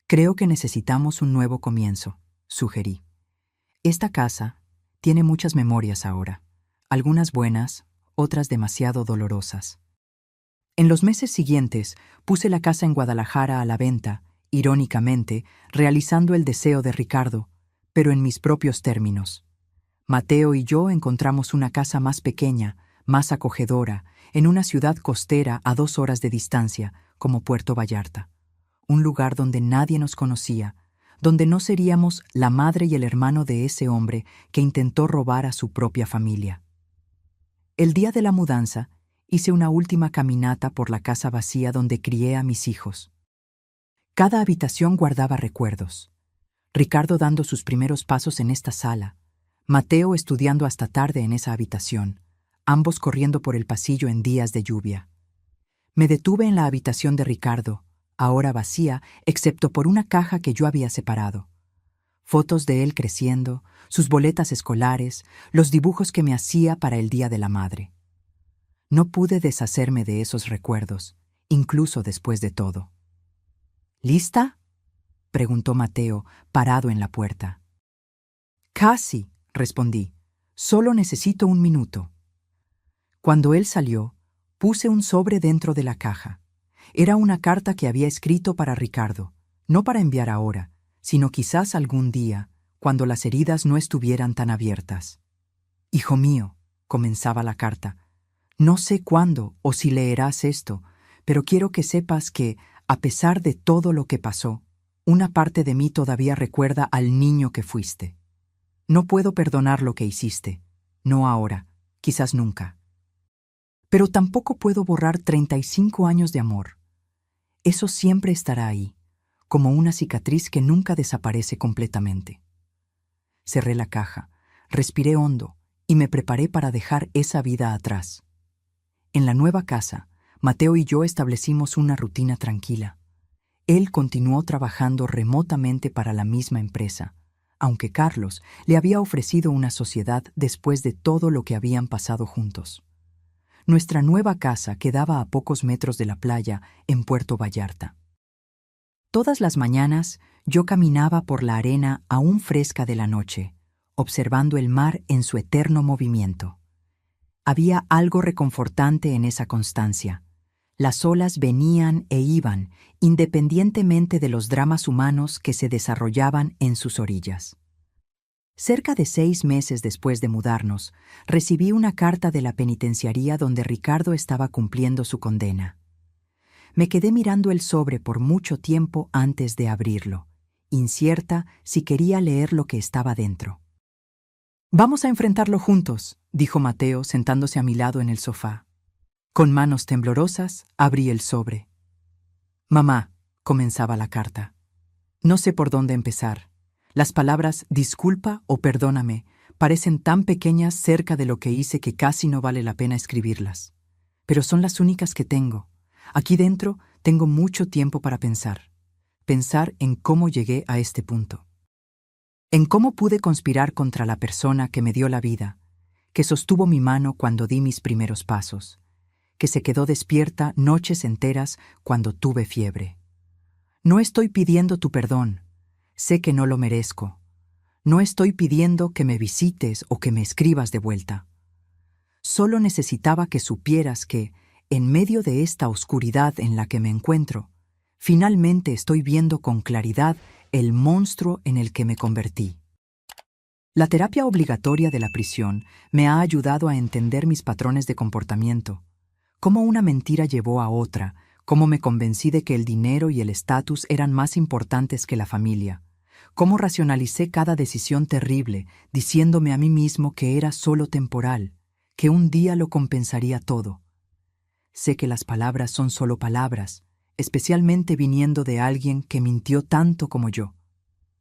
Creo que necesitamos un nuevo comienzo, sugerí. Esta casa tiene muchas memorias ahora, algunas buenas, otras demasiado dolorosas. En los meses siguientes puse la casa en Guadalajara a la venta, irónicamente, realizando el deseo de Ricardo, pero en mis propios términos. Mateo y yo encontramos una casa más pequeña, más acogedora, en una ciudad costera a 2 horas de distancia, como Puerto Vallarta. Un lugar donde nadie nos conocía, donde no seríamos la madre y el hermano de ese hombre que intentó robar a su propia familia. El día de la mudanza, Hice una última caminata por la casa vacía donde crié a mis hijos. Cada habitación guardaba recuerdos. Ricardo dando sus primeros pasos en esta sala, Mateo estudiando hasta tarde en esa habitación, ambos corriendo por el pasillo en días de lluvia. Me detuve en la habitación de Ricardo, ahora vacía, excepto por una caja que yo había separado. Fotos de él creciendo, sus boletas escolares, los dibujos que me hacía para el Día de la Madre. No pude deshacerme de esos recuerdos, incluso después de todo. ¿Lista?, preguntó Mateo, parado en la puerta. Casi, respondí. Solo necesito un minuto. Cuando él salió, puse un sobre dentro de la caja. Era una carta que había escrito para Ricardo, no para enviar ahora, sino quizás algún día, cuando las heridas no estuvieran tan abiertas. Hijo mío, comenzaba la carta, no sé cuándo o si leerás esto, pero quiero que sepas que, a pesar de todo lo que pasó, una parte de mí todavía recuerda al niño que fuiste. No puedo perdonar lo que hiciste, no ahora, quizás nunca. Pero tampoco puedo borrar 35 años de amor. Eso siempre estará ahí, como una cicatriz que nunca desaparece completamente. Cerré la caja, respiré hondo y me preparé para dejar esa vida atrás. En la nueva casa, Mateo y yo establecimos una rutina tranquila. Él continuó trabajando remotamente para la misma empresa, aunque Carlos le había ofrecido una sociedad después de todo lo que habían pasado juntos. Nuestra nueva casa quedaba a pocos metros de la playa en Puerto Vallarta. Todas las mañanas yo caminaba por la arena aún fresca de la noche, observando el mar en su eterno movimiento. Había algo reconfortante en esa constancia. Las olas venían e iban, independientemente de los dramas humanos que se desarrollaban en sus orillas. Cerca de 6 meses después de mudarnos, recibí una carta de la penitenciaría donde Ricardo estaba cumpliendo su condena. Me quedé mirando el sobre por mucho tiempo antes de abrirlo, incierta si quería leer lo que estaba dentro. «Vamos a enfrentarlo juntos», dijo Mateo sentándose a mi lado en el sofá. Con manos temblorosas, abrí el sobre. «Mamá», comenzaba la carta. No sé por dónde empezar. Las palabras disculpa o perdóname parecen tan pequeñas cerca de lo que hice que casi no vale la pena escribirlas. Pero son las únicas que tengo. Aquí dentro tengo mucho tiempo para pensar. Pensar en cómo llegué a este punto. En cómo pude conspirar contra la persona que me dio la vida, que sostuvo mi mano cuando di mis primeros pasos, que se quedó despierta noches enteras cuando tuve fiebre. No estoy pidiendo tu perdón. Sé que no lo merezco. No estoy pidiendo que me visites o que me escribas de vuelta. Solo necesitaba que supieras que, en medio de esta oscuridad en la que me encuentro, finalmente estoy viendo con claridad el monstruo en el que me convertí. La terapia obligatoria de la prisión me ha ayudado a entender mis patrones de comportamiento, cómo una mentira llevó a otra, cómo me convencí de que el dinero y el estatus eran más importantes que la familia, cómo racionalicé cada decisión terrible, diciéndome a mí mismo que era solo temporal, que un día lo compensaría todo. Sé que las palabras son solo palabras, especialmente viniendo de alguien que mintió tanto como yo,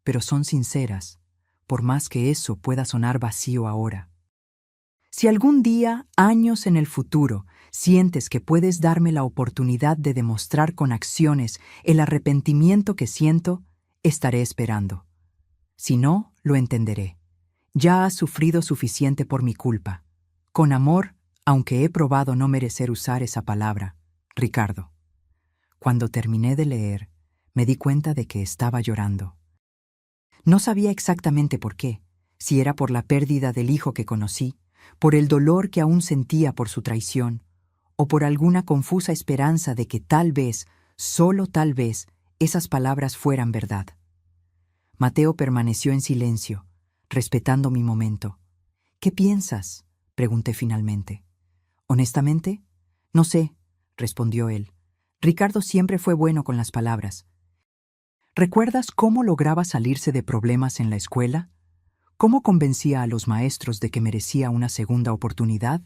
pero son sinceras, por más que eso pueda sonar vacío ahora. Si algún día, años en el futuro, sientes que puedes darme la oportunidad de demostrar con acciones el arrepentimiento que siento, estaré esperando. Si no, lo entenderé. Ya has sufrido suficiente por mi culpa. Con amor, aunque he probado no merecer usar esa palabra, Ricardo. Cuando terminé de leer, me di cuenta de que estaba llorando. No sabía exactamente por qué, si era por la pérdida del hijo que conocí, por el dolor que aún sentía por su traición, o por alguna confusa esperanza de que tal vez, solo tal vez, esas palabras fueran verdad. Mateo permaneció en silencio, respetando mi momento. «¿Qué piensas?», pregunté finalmente. «Honestamente, no sé», respondió él. Ricardo siempre fue bueno con las palabras. ¿Recuerdas cómo lograba salirse de problemas en la escuela? ¿Cómo convencía a los maestros de que merecía una segunda oportunidad?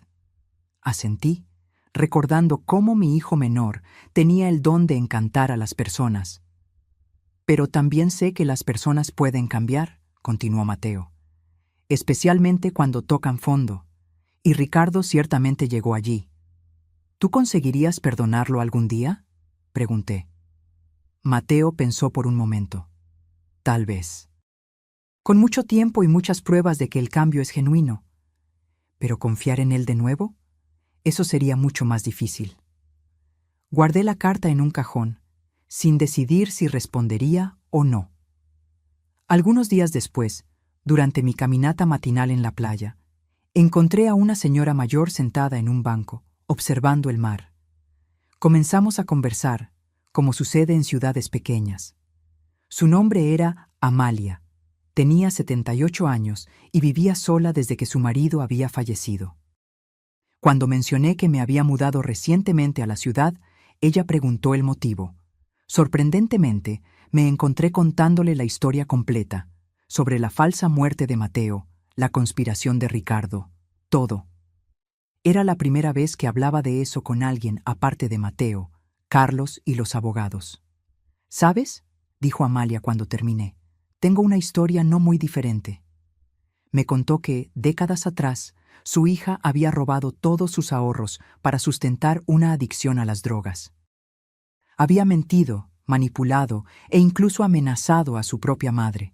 Asentí, recordando cómo mi hijo menor tenía el don de encantar a las personas. Pero también sé que las personas pueden cambiar, continuó Mateo, especialmente cuando tocan fondo, y Ricardo ciertamente llegó allí. ¿Tú conseguirías perdonarlo algún día?, pregunté. Mateo pensó por un momento. Tal vez. Con mucho tiempo y muchas pruebas de que el cambio es genuino. ¿Pero confiar en él de nuevo? Eso sería mucho más difícil. Guardé la carta en un cajón, sin decidir si respondería o no. Algunos días después, durante mi caminata matinal en la playa, encontré a una señora mayor sentada en un banco, observando el mar. Comenzamos a conversar, como sucede en ciudades pequeñas. Su nombre era Amalia. Tenía 78 años y vivía sola desde que su marido había fallecido. Cuando mencioné que me había mudado recientemente a la ciudad, ella preguntó el motivo. Sorprendentemente, me encontré contándole la historia completa, sobre la falsa muerte de Mateo, la conspiración de Ricardo, todo. Era la primera vez que hablaba de eso con alguien aparte de Mateo, Carlos y los abogados. ¿Sabes?, dijo Amalia cuando terminé. Tengo una historia no muy diferente. Me contó que, décadas atrás, su hija había robado todos sus ahorros para sustentar una adicción a las drogas. Había mentido, manipulado e incluso amenazado a su propia madre.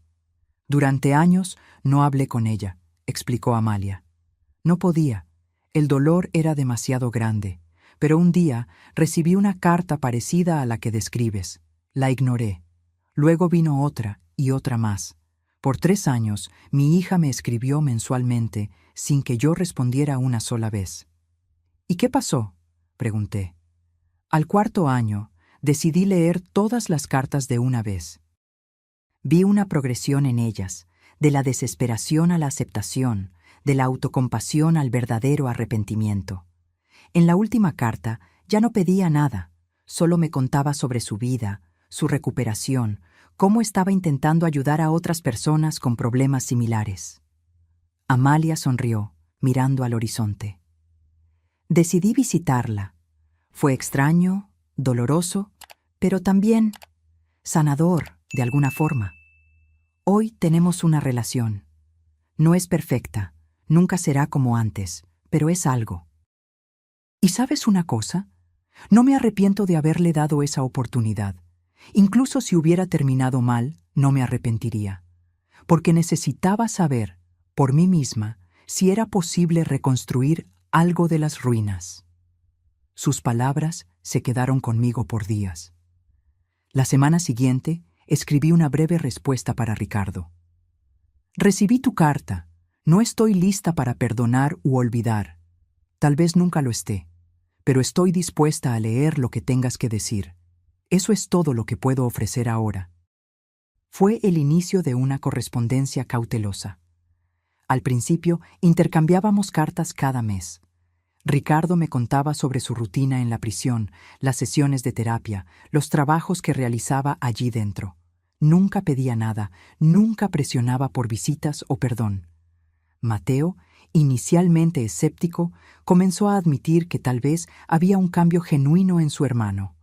Durante años no hablé con ella, explicó Amalia. No podía. El dolor era demasiado grande, pero un día recibí una carta parecida a la que describes. La ignoré. Luego vino otra y otra más. Por 3 años, mi hija me escribió mensualmente, sin que yo respondiera una sola vez. ¿Y qué pasó?, pregunté. Al 4.º año, decidí leer todas las cartas de una vez. Vi una progresión en ellas, de la desesperación a la aceptación, de la autocompasión al verdadero arrepentimiento. En la última carta ya no pedía nada, solo me contaba sobre su vida, su recuperación, cómo estaba intentando ayudar a otras personas con problemas similares. Amalia sonrió, mirando al horizonte. Decidí visitarla. Fue extraño, doloroso, pero también sanador, de alguna forma. Hoy tenemos una relación. No es perfecta, nunca será como antes, pero es algo. ¿Y sabes una cosa? No me arrepiento de haberle dado esa oportunidad. Incluso si hubiera terminado mal, no me arrepentiría, porque necesitaba saber, por mí misma, si era posible reconstruir algo de las ruinas. Sus palabras se quedaron conmigo por días. La semana siguiente, escribí una breve respuesta para Ricardo. Recibí tu carta. No estoy lista para perdonar u olvidar. Tal vez nunca lo esté, pero estoy dispuesta a leer lo que tengas que decir. Eso es todo lo que puedo ofrecer ahora. Fue el inicio de una correspondencia cautelosa. Al principio, intercambiábamos cartas cada mes. Ricardo me contaba sobre su rutina en la prisión, las sesiones de terapia, los trabajos que realizaba allí dentro. Nunca pedía nada, nunca presionaba por visitas o perdón. Mateo, inicialmente escéptico, comenzó a admitir que tal vez había un cambio genuino en su hermano.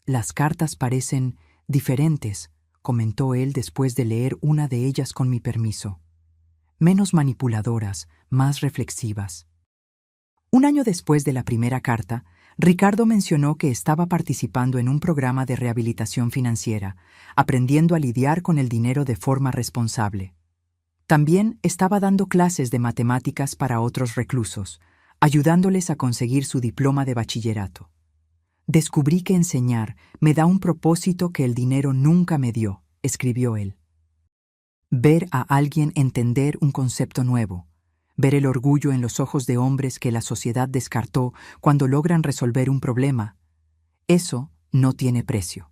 Las cartas parecen diferentes, comentó él después de leer una de ellas con mi permiso. Menos manipuladoras, más reflexivas. Un año después de la primera carta, Ricardo mencionó que estaba participando en un programa de rehabilitación financiera, aprendiendo a lidiar con el dinero de forma responsable. También estaba dando clases de matemáticas para otros reclusos, ayudándoles a conseguir su diploma de bachillerato. Descubrí que enseñar me da un propósito que el dinero nunca me dio, escribió él. Ver a alguien entender un concepto nuevo, ver el orgullo en los ojos de hombres que la sociedad descartó cuando logran resolver un problema, eso no tiene precio.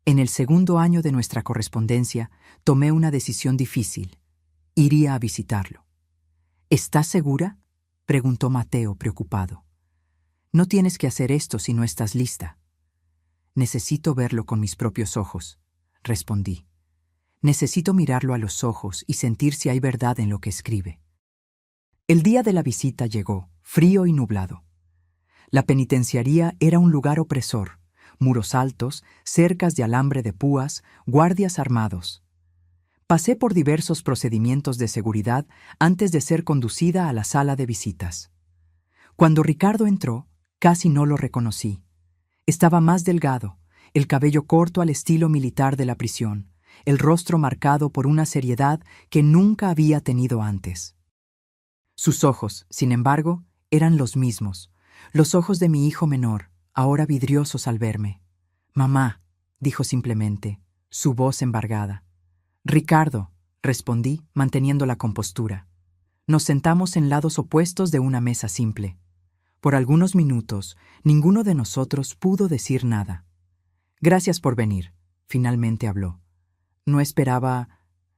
En el 2.º año de nuestra correspondencia, tomé una decisión difícil. Iría a visitarlo. ¿Estás segura?, preguntó Mateo, preocupado. No tienes que hacer esto si no estás lista. Necesito verlo con mis propios ojos, respondí. Necesito mirarlo a los ojos y sentir si hay verdad en lo que escribe. El día de la visita llegó, frío y nublado. La penitenciaría era un lugar opresor, muros altos, cercas de alambre de púas, guardias armados. Pasé por diversos procedimientos de seguridad antes de ser conducida a la sala de visitas. Cuando Ricardo entró, casi no lo reconocí. Estaba más delgado, el cabello corto al estilo militar de la prisión, el rostro marcado por una seriedad que nunca había tenido antes. Sus ojos, sin embargo, eran los mismos, los ojos de mi hijo menor, ahora vidriosos al verme. «Mamá», dijo simplemente, su voz embargada. «Ricardo», respondí, manteniendo la compostura. Nos sentamos en lados opuestos de una mesa simple. Por algunos minutos, ninguno de nosotros pudo decir nada. «Gracias por venir», finalmente habló. «No esperaba...»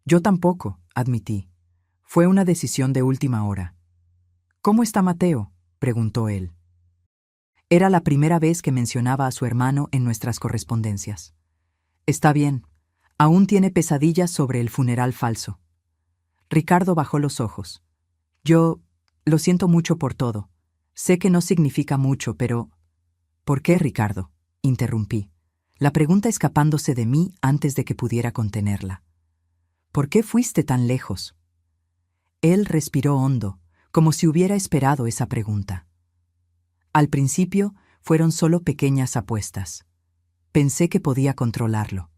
«Yo tampoco», admití. «Fue una decisión de última hora». «¿Cómo está Mateo?», preguntó él. Era la primera vez que mencionaba a su hermano en nuestras correspondencias. «Está bien. Aún tiene pesadillas sobre el funeral falso». Ricardo bajó los ojos. «Yo lo siento mucho por todo. Sé que no significa mucho, pero...» «¿Por qué, Ricardo?», interrumpí, la pregunta escapándose de mí antes de que pudiera contenerla. «¿Por qué fuiste tan lejos?». Él respiró hondo, como si hubiera esperado esa pregunta. Al principio fueron solo pequeñas apuestas. Pensé que podía controlarlo.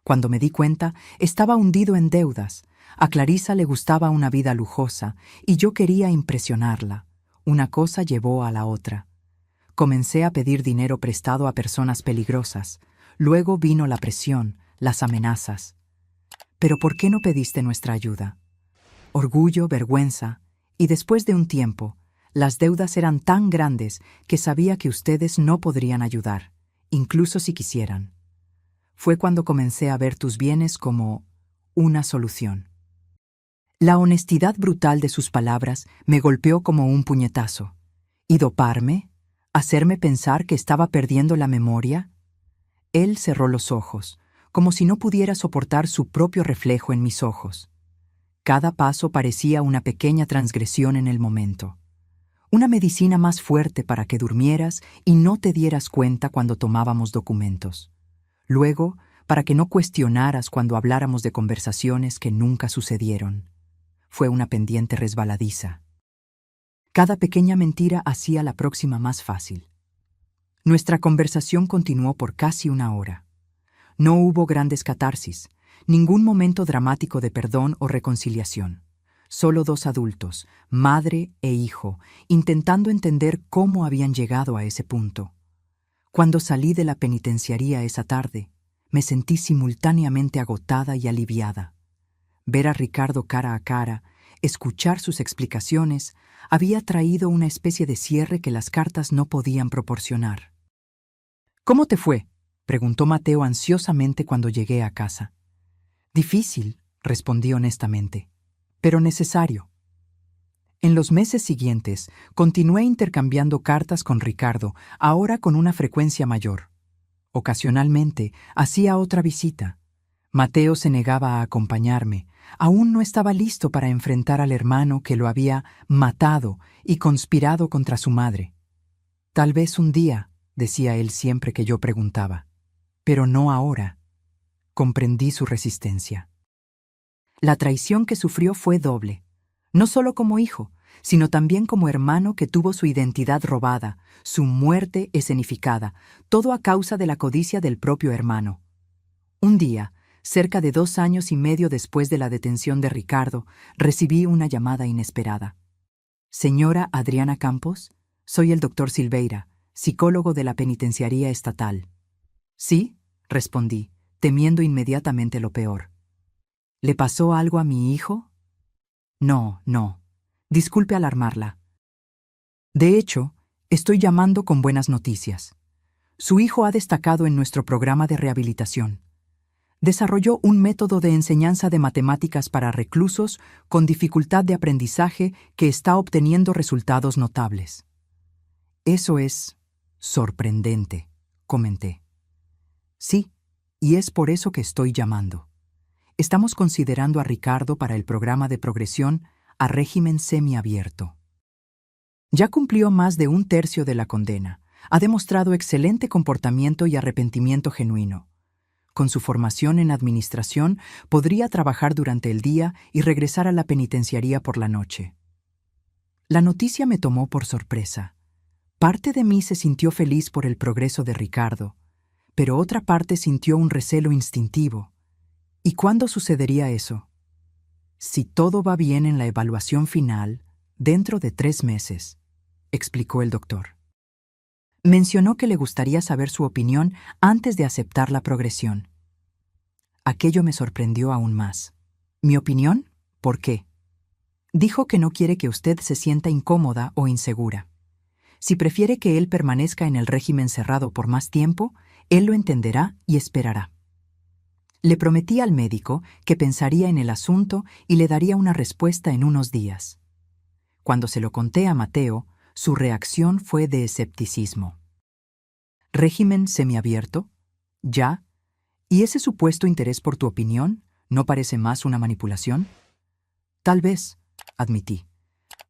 Cuando me di cuenta, estaba hundido en deudas. A Clarisa le gustaba una vida lujosa y yo quería impresionarla. Una cosa llevó a la otra. Comencé a pedir dinero prestado a personas peligrosas. Luego vino la presión, las amenazas. «¿Pero por qué no pediste nuestra ayuda?». Orgullo, vergüenza, y después de un tiempo, las deudas eran tan grandes que sabía que ustedes no podrían ayudar, incluso si quisieran. Fue cuando comencé a ver tus bienes como una solución. La honestidad brutal de sus palabras me golpeó como un puñetazo. ¿Y doparme? ¿Hacerme pensar que estaba perdiendo la memoria? Él cerró los ojos, como si no pudiera soportar su propio reflejo en mis ojos. Cada paso parecía una pequeña transgresión en el momento. Una medicina más fuerte para que durmieras y no te dieras cuenta cuando tomábamos documentos. Luego, para que no cuestionaras cuando habláramos de conversaciones que nunca sucedieron. Fue una pendiente resbaladiza. Cada pequeña mentira hacía la próxima más fácil. Nuestra conversación continuó por casi una hora. No hubo grandes catarsis, ningún momento dramático de perdón o reconciliación. Solo dos adultos, madre e hijo, intentando entender cómo habían llegado a ese punto. Cuando salí de la penitenciaría esa tarde, me sentí simultáneamente agotada y aliviada. Ver a Ricardo cara a cara, escuchar sus explicaciones, había traído una especie de cierre que las cartas no podían proporcionar. «¿Cómo te fue?», preguntó Mateo ansiosamente cuando llegué a casa. «Difícil», respondí honestamente, «pero necesario». En los meses siguientes, continué intercambiando cartas con Ricardo, ahora con una frecuencia mayor. Ocasionalmente, hacía otra visita. Mateo se negaba a acompañarme. Aún no estaba listo para enfrentar al hermano que lo había matado y conspirado contra su madre. «Tal vez un día», decía él siempre que yo preguntaba, «pero no ahora». Comprendí su resistencia. La traición que sufrió fue doble, no solo como hijo, sino también como hermano que tuvo su identidad robada, su muerte escenificada, todo a causa de la codicia del propio hermano. Un día, cerca de 2 años y medio después de la detención de Ricardo, recibí una llamada inesperada. «Señora Adriana Campos, soy el doctor Silveira, psicólogo de la penitenciaría estatal». «Sí», respondí, temiendo inmediatamente lo peor. «¿Le pasó algo a mi hijo?». «No, no. Disculpe alarmarla. De hecho, estoy llamando con buenas noticias. Su hijo ha destacado en nuestro programa de rehabilitación. Desarrolló un método de enseñanza de matemáticas para reclusos con dificultad de aprendizaje que está obteniendo resultados notables». «Eso es sorprendente», comenté. «Sí, y es por eso que estoy llamando. Estamos considerando a Ricardo para el programa de progresión a régimen semiabierto». Ya cumplió más de un tercio de la condena. Ha demostrado excelente comportamiento y arrepentimiento genuino. Con su formación en administración, podría trabajar durante el día y regresar a la penitenciaría por la noche. La noticia me tomó por sorpresa. Parte de mí se sintió feliz por el progreso de Ricardo, pero otra parte sintió un recelo instintivo. ¿Y cuándo sucedería eso? Si todo va bien en la evaluación final, dentro de 3 meses, explicó el doctor. Mencionó que le gustaría saber su opinión antes de aceptar la progresión. Aquello me sorprendió aún más. ¿Mi opinión? ¿Por qué? Dijo que no quiere que usted se sienta incómoda o insegura. Si prefiere que él permanezca en el régimen cerrado por más tiempo, él lo entenderá y esperará. Le prometí al médico que pensaría en el asunto y le daría una respuesta en unos días. Cuando se lo conté a Mateo, su reacción fue de escepticismo. ¿Régimen semiabierto? ¿Ya? ¿Y ese supuesto interés por tu opinión no parece más una manipulación? Tal vez, admití,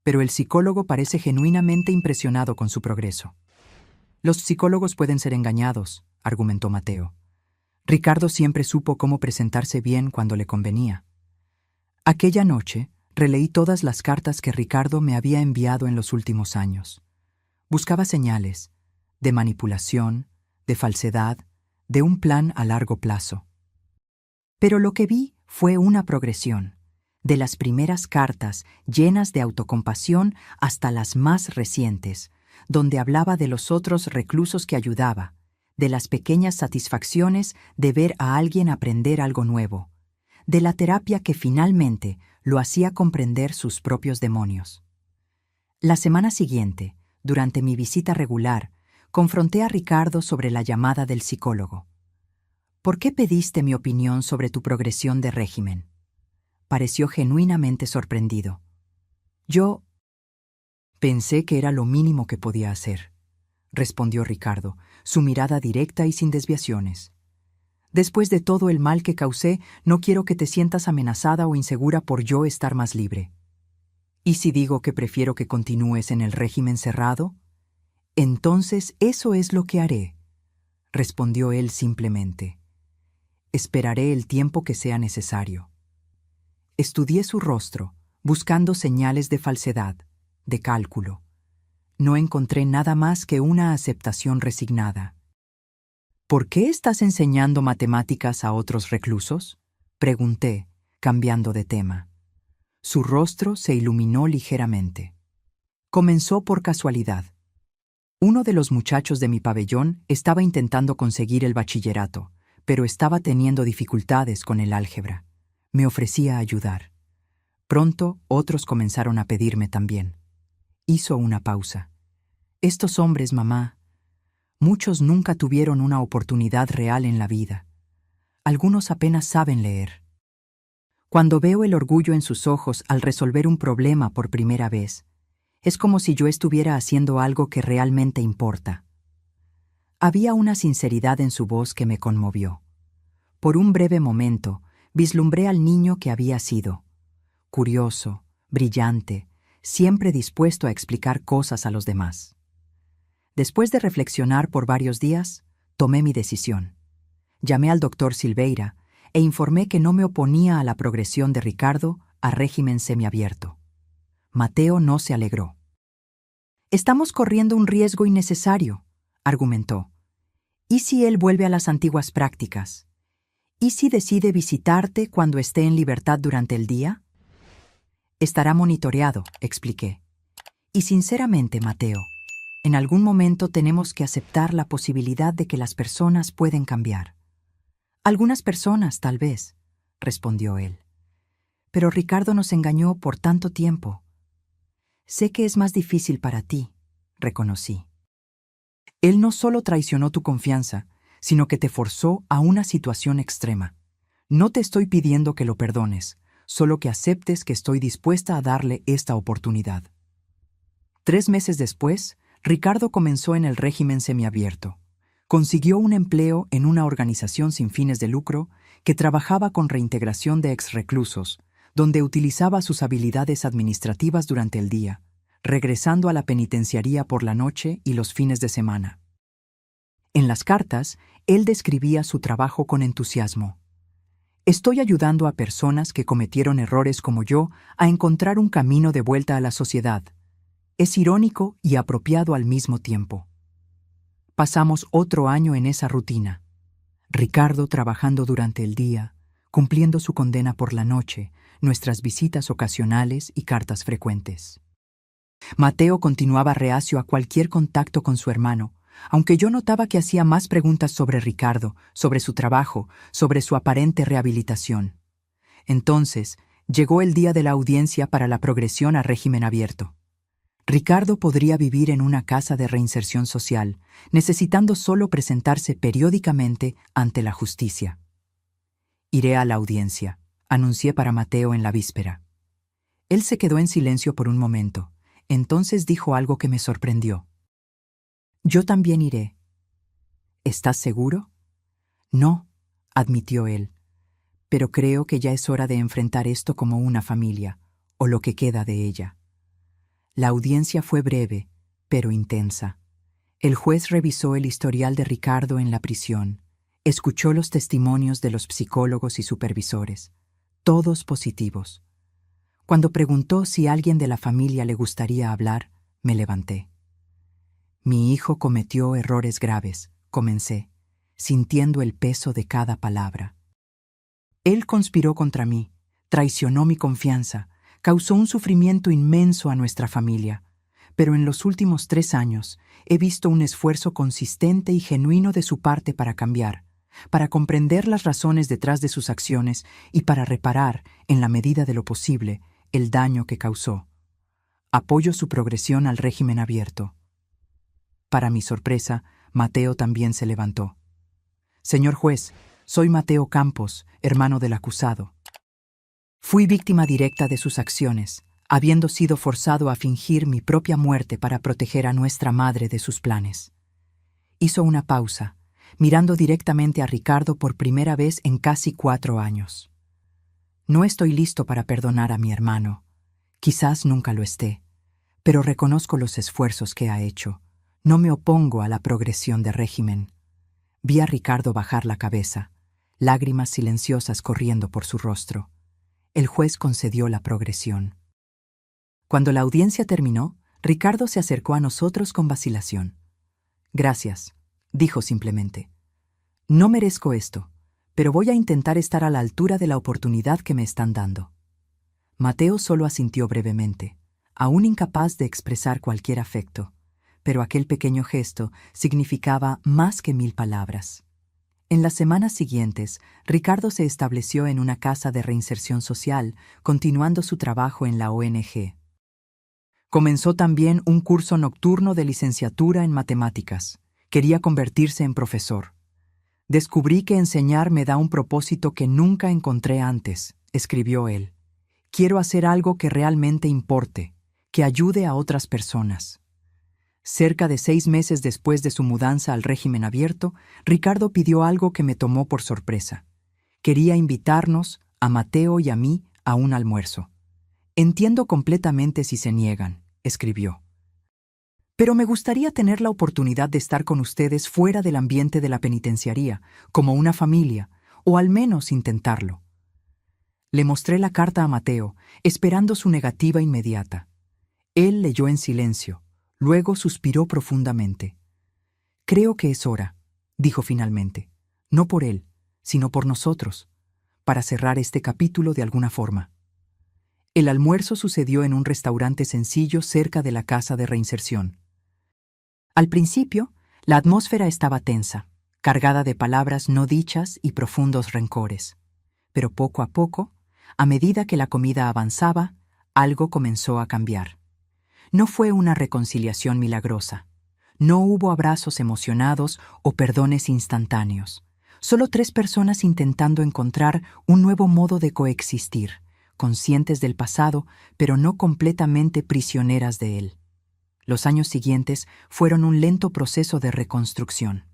pero el psicólogo parece genuinamente impresionado con su progreso. Los psicólogos pueden ser engañados, argumentó Mateo. Ricardo siempre supo cómo presentarse bien cuando le convenía. Aquella noche, releí todas las cartas que Ricardo me había enviado en los últimos años. Buscaba señales de manipulación, de falsedad, de un plan a largo plazo. Pero lo que vi fue una progresión, de las primeras cartas llenas de autocompasión hasta las más recientes, donde hablaba de los otros reclusos que ayudaba, de las pequeñas satisfacciones de ver a alguien aprender algo nuevo, de la terapia que finalmente lo hacía comprender sus propios demonios. La semana siguiente, durante mi visita regular, confronté a Ricardo sobre la llamada del psicólogo. ¿Por qué pediste mi opinión sobre tu progresión de régimen? Pareció genuinamente sorprendido. Yo pensé que era lo mínimo que podía hacer, respondió Ricardo, su mirada directa y sin desviaciones. Después de todo el mal que causé, no quiero que te sientas amenazada o insegura por yo estar más libre. ¿Y si digo que prefiero que continúes en el régimen cerrado? Entonces eso es lo que haré, respondió él simplemente. Esperaré el tiempo que sea necesario. Estudié su rostro, buscando señales de falsedad, de cálculo. No encontré nada más que una aceptación resignada. ¿Por qué estás enseñando matemáticas a otros reclusos? Pregunté, cambiando de tema. Su rostro se iluminó ligeramente. Comenzó por casualidad. Uno de los muchachos de mi pabellón estaba intentando conseguir el bachillerato, pero estaba teniendo dificultades con el álgebra. Me ofrecía ayudar. Pronto otros comenzaron a pedirme también. Hizo una pausa. Estos hombres, mamá, muchos nunca tuvieron una oportunidad real en la vida. Algunos apenas saben leer. Cuando veo el orgullo en sus ojos al resolver un problema por primera vez, es como si yo estuviera haciendo algo que realmente importa. Había una sinceridad en su voz que me conmovió. Por un breve momento, vislumbré al niño que había sido. Curioso, brillante, siempre dispuesto a explicar cosas a los demás. Después de reflexionar por varios días, tomé mi decisión. Llamé al doctor Silveira e informé que no me oponía a la progresión de Ricardo a régimen semiabierto. Mateo no se alegró. «Estamos corriendo un riesgo innecesario», argumentó. «¿Y si él vuelve a las antiguas prácticas? ¿Y si decide visitarte cuando esté en libertad durante el día?» «Estará monitoreado», expliqué. «Y sinceramente, Mateo, en algún momento tenemos que aceptar la posibilidad de que las personas pueden cambiar». «Algunas personas, tal vez», respondió él. «Pero Ricardo nos engañó por tanto tiempo». «Sé que es más difícil para ti», reconocí. «Él no solo traicionó tu confianza, sino que te forzó a una situación extrema. No te estoy pidiendo que lo perdones, solo que aceptes que estoy dispuesta a darle esta oportunidad». 3 meses después, Ricardo comenzó en el régimen semiabierto. Consiguió un empleo en una organización sin fines de lucro que trabajaba con reintegración de exreclusos, donde utilizaba sus habilidades administrativas durante el día, regresando a la penitenciaría por la noche y los fines de semana. En las cartas, él describía su trabajo con entusiasmo. Estoy ayudando a personas que cometieron errores como yo a encontrar un camino de vuelta a la sociedad. Es irónico y apropiado al mismo tiempo. Pasamos otro año en esa rutina. Ricardo trabajando durante el día, cumpliendo su condena por la noche, nuestras visitas ocasionales y cartas frecuentes. Mateo continuaba reacio a cualquier contacto con su hermano, aunque yo notaba que hacía más preguntas sobre Ricardo, sobre su trabajo, sobre su aparente rehabilitación. Entonces, llegó el día de la audiencia para la progresión a régimen abierto. Ricardo podría vivir en una casa de reinserción social, necesitando solo presentarse periódicamente ante la justicia. Iré a la audiencia, anuncié para Mateo en la víspera. Él se quedó en silencio por un momento, entonces dijo algo que me sorprendió. Yo también iré. ¿Estás seguro? No, admitió él, pero creo que ya es hora de enfrentar esto como una familia, o lo que queda de ella. La audiencia fue breve, pero intensa. El juez revisó el historial de Ricardo en la prisión, escuchó los testimonios de los psicólogos y supervisores, todos positivos. Cuando preguntó si alguien de la familia le gustaría hablar, me levanté. Mi hijo cometió errores graves, comencé, sintiendo el peso de cada palabra. Él conspiró contra mí, traicionó mi confianza, causó un sufrimiento inmenso a nuestra familia, pero en los últimos 3 años he visto un esfuerzo consistente y genuino de su parte para cambiar, para comprender las razones detrás de sus acciones y para reparar, en la medida de lo posible, el daño que causó. Apoyo su progresión al régimen abierto. Para mi sorpresa, Mateo también se levantó. Señor juez, soy Mateo Campos, hermano del acusado. Fui víctima directa de sus acciones, habiendo sido forzado a fingir mi propia muerte para proteger a nuestra madre de sus planes. Hizo una pausa, mirando directamente a Ricardo por primera vez en casi 4 años. No estoy listo para perdonar a mi hermano. Quizás nunca lo esté, pero reconozco los esfuerzos que ha hecho. No me opongo a la progresión de régimen. Vi a Ricardo bajar la cabeza, lágrimas silenciosas corriendo por su rostro. El juez concedió la progresión. Cuando la audiencia terminó, Ricardo se acercó a nosotros con vacilación. Gracias, dijo simplemente. No merezco esto, pero voy a intentar estar a la altura de la oportunidad que me están dando. Mateo solo asintió brevemente, aún incapaz de expresar cualquier afecto, pero aquel pequeño gesto significaba más que 1000 palabras. En las semanas siguientes, Ricardo se estableció en una casa de reinserción social, continuando su trabajo en la ONG. Comenzó también un curso nocturno de licenciatura en matemáticas. Quería convertirse en profesor. Descubrí que enseñar me da un propósito que nunca encontré antes, escribió él. Quiero hacer algo que realmente importe, que ayude a otras personas. Cerca de 6 meses después de su mudanza al régimen abierto, Ricardo pidió algo que me tomó por sorpresa. Quería invitarnos, a Mateo y a mí, a un almuerzo. Entiendo completamente si se niegan, escribió. Pero me gustaría tener la oportunidad de estar con ustedes fuera del ambiente de la penitenciaría, como una familia, o al menos intentarlo. Le mostré la carta a Mateo, esperando su negativa inmediata. Él leyó en silencio. Luego suspiró profundamente. Creo que es hora, dijo finalmente, no por él, sino por nosotros, para cerrar este capítulo de alguna forma. El almuerzo sucedió en un restaurante sencillo cerca de la casa de reinserción. Al principio, la atmósfera estaba tensa, cargada de palabras no dichas y profundos rencores. Pero poco a poco, a medida que la comida avanzaba, algo comenzó a cambiar. No fue una reconciliación milagrosa. No hubo abrazos emocionados o perdones instantáneos. Solo 3 personas intentando encontrar un nuevo modo de coexistir, conscientes del pasado, pero no completamente prisioneras de él. Los años siguientes fueron un lento proceso de reconstrucción.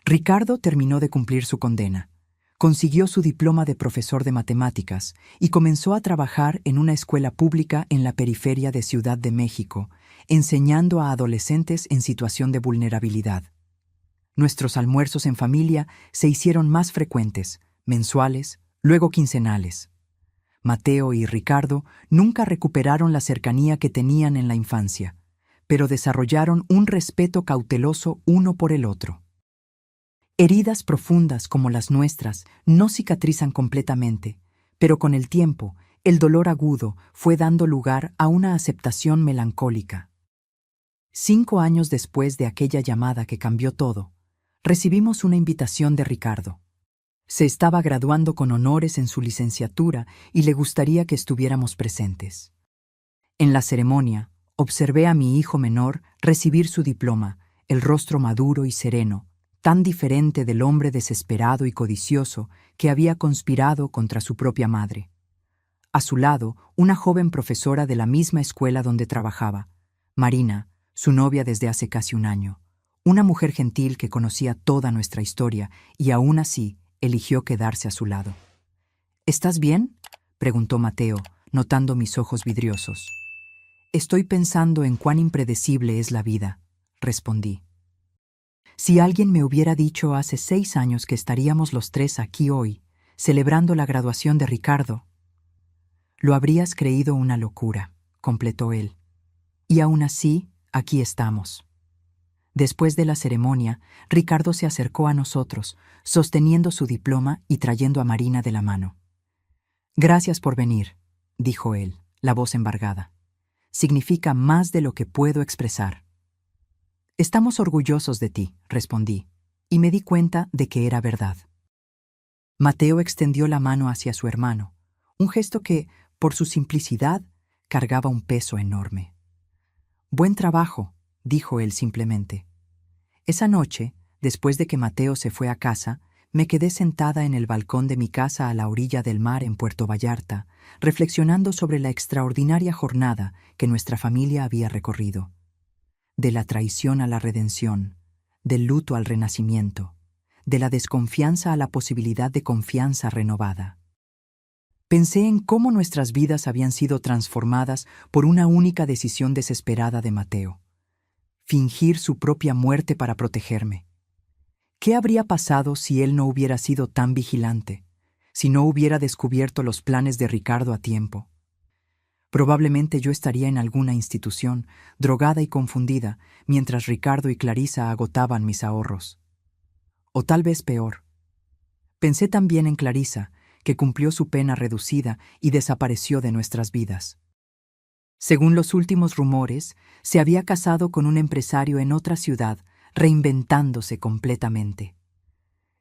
Ricardo terminó de cumplir su condena. Consiguió su diploma de profesor de matemáticas y comenzó a trabajar en una escuela pública en la periferia de Ciudad de México, enseñando a adolescentes en situación de vulnerabilidad. Nuestros almuerzos en familia se hicieron más frecuentes, mensuales, luego quincenales. Mateo y Ricardo nunca recuperaron la cercanía que tenían en la infancia, pero desarrollaron un respeto cauteloso uno por el otro. Heridas profundas como las nuestras no cicatrizan completamente, pero con el tiempo, el dolor agudo fue dando lugar a una aceptación melancólica. 5 años después de aquella llamada que cambió todo, recibimos una invitación de Ricardo. Se estaba graduando con honores en su licenciatura y le gustaría que estuviéramos presentes. En la ceremonia, observé a mi hijo menor recibir su diploma, el rostro maduro y sereno, tan diferente del hombre desesperado y codicioso que había conspirado contra su propia madre. A su lado, una joven profesora de la misma escuela donde trabajaba, Marina, su novia desde hace casi un año, una mujer gentil que conocía toda nuestra historia y aún así eligió quedarse a su lado. ¿Estás bien?, preguntó Mateo, notando mis ojos vidriosos. Estoy pensando en cuán impredecible es la vida, respondí. Si alguien me hubiera dicho hace 6 años que estaríamos los 3 aquí hoy, celebrando la graduación de Ricardo, lo habrías creído una locura, completó él. Y aún así, aquí estamos. Después de la ceremonia, Ricardo se acercó a nosotros, sosteniendo su diploma y trayendo a Marina de la mano. Gracias por venir, dijo él, la voz embargada. Significa más de lo que puedo expresar. Estamos orgullosos de ti, respondí, y me di cuenta de que era verdad. Mateo extendió la mano hacia su hermano, un gesto que, por su simplicidad, cargaba un peso enorme. Buen trabajo, dijo él simplemente. Esa noche, después de que Mateo se fue a casa, me quedé sentada en el balcón de mi casa a la orilla del mar en Puerto Vallarta, reflexionando sobre la extraordinaria jornada que nuestra familia había recorrido. De la traición a la redención, del luto al renacimiento, de la desconfianza a la posibilidad de confianza renovada. Pensé en cómo nuestras vidas habían sido transformadas por una única decisión desesperada de Mateo: fingir su propia muerte para protegerme. ¿Qué habría pasado si él no hubiera sido tan vigilante, si no hubiera descubierto los planes de Ricardo a tiempo? Probablemente yo estaría en alguna institución, drogada y confundida, mientras Ricardo y Clarisa agotaban mis ahorros. O tal vez peor. Pensé también en Clarisa, que cumplió su pena reducida y desapareció de nuestras vidas. Según los últimos rumores, se había casado con un empresario en otra ciudad, reinventándose completamente.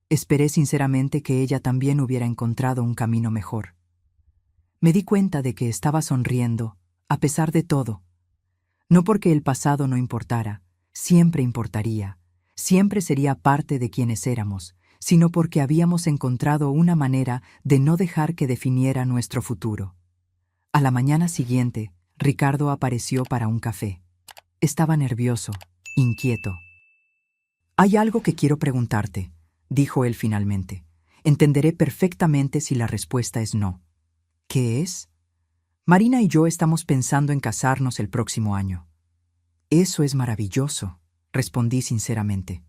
Esperé sinceramente que ella también hubiera encontrado un camino mejor. Me di cuenta de que estaba sonriendo, a pesar de todo. No porque el pasado no importara, siempre importaría, siempre sería parte de quienes éramos, sino porque habíamos encontrado una manera de no dejar que definiera nuestro futuro. A la mañana siguiente, Ricardo apareció para un café. Estaba nervioso, inquieto. «Hay algo que quiero preguntarte», dijo él finalmente. «Entenderé perfectamente si la respuesta es no». «¿Qué es?» «Marina y yo estamos pensando en casarnos el próximo año». «Eso es maravilloso», respondí sinceramente.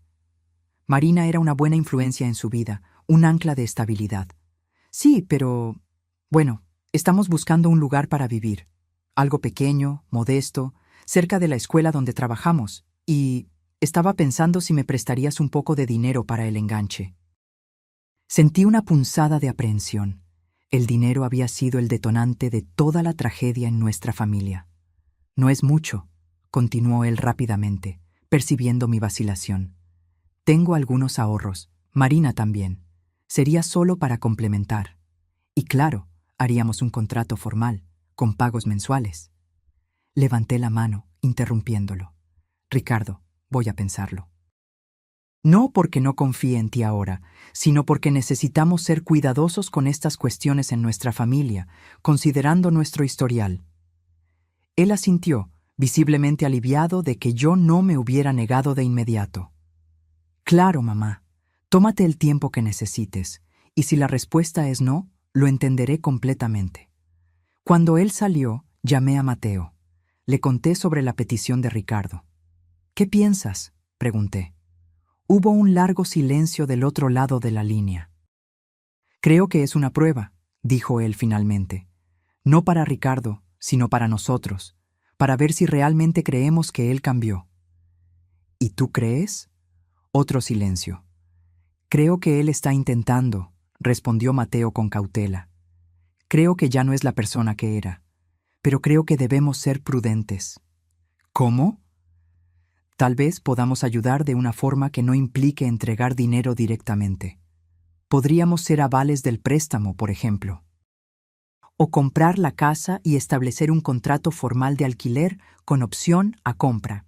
Marina era una buena influencia en su vida, un ancla de estabilidad. «Sí, pero... bueno, estamos buscando un lugar para vivir. Algo pequeño, modesto, cerca de la escuela donde trabajamos, y estaba pensando si me prestarías un poco de dinero para el enganche». Sentí una punzada de aprehensión. El dinero había sido el detonante de toda la tragedia en nuestra familia. «No es mucho», continuó él rápidamente, percibiendo mi vacilación. «Tengo algunos ahorros, Marina también. Sería solo para complementar. Y claro, haríamos un contrato formal, con pagos mensuales». Levanté la mano, interrumpiéndolo. «Ricardo, voy a pensarlo». No porque no confíe en ti ahora, sino porque necesitamos ser cuidadosos con estas cuestiones en nuestra familia, considerando nuestro historial. Él asintió, visiblemente aliviado de que yo no me hubiera negado de inmediato. «Claro, mamá. Tómate el tiempo que necesites, y si la respuesta es no, lo entenderé completamente. Cuando él salió, llamé a Mateo. Le conté sobre la petición de Ricardo. ¿Qué piensas?, pregunté. Hubo un largo silencio del otro lado de la línea. Creo que es una prueba, dijo él finalmente. No para Ricardo, sino para nosotros, para ver si realmente creemos que él cambió. ¿Y tú crees? Otro silencio. Creo que él está intentando, respondió Mateo con cautela. Creo que ya no es la persona que era, pero creo que debemos ser prudentes. ¿Cómo? Tal vez podamos ayudar de una forma que no implique entregar dinero directamente. Podríamos ser avales del préstamo, por ejemplo. O comprar la casa y establecer un contrato formal de alquiler con opción a compra.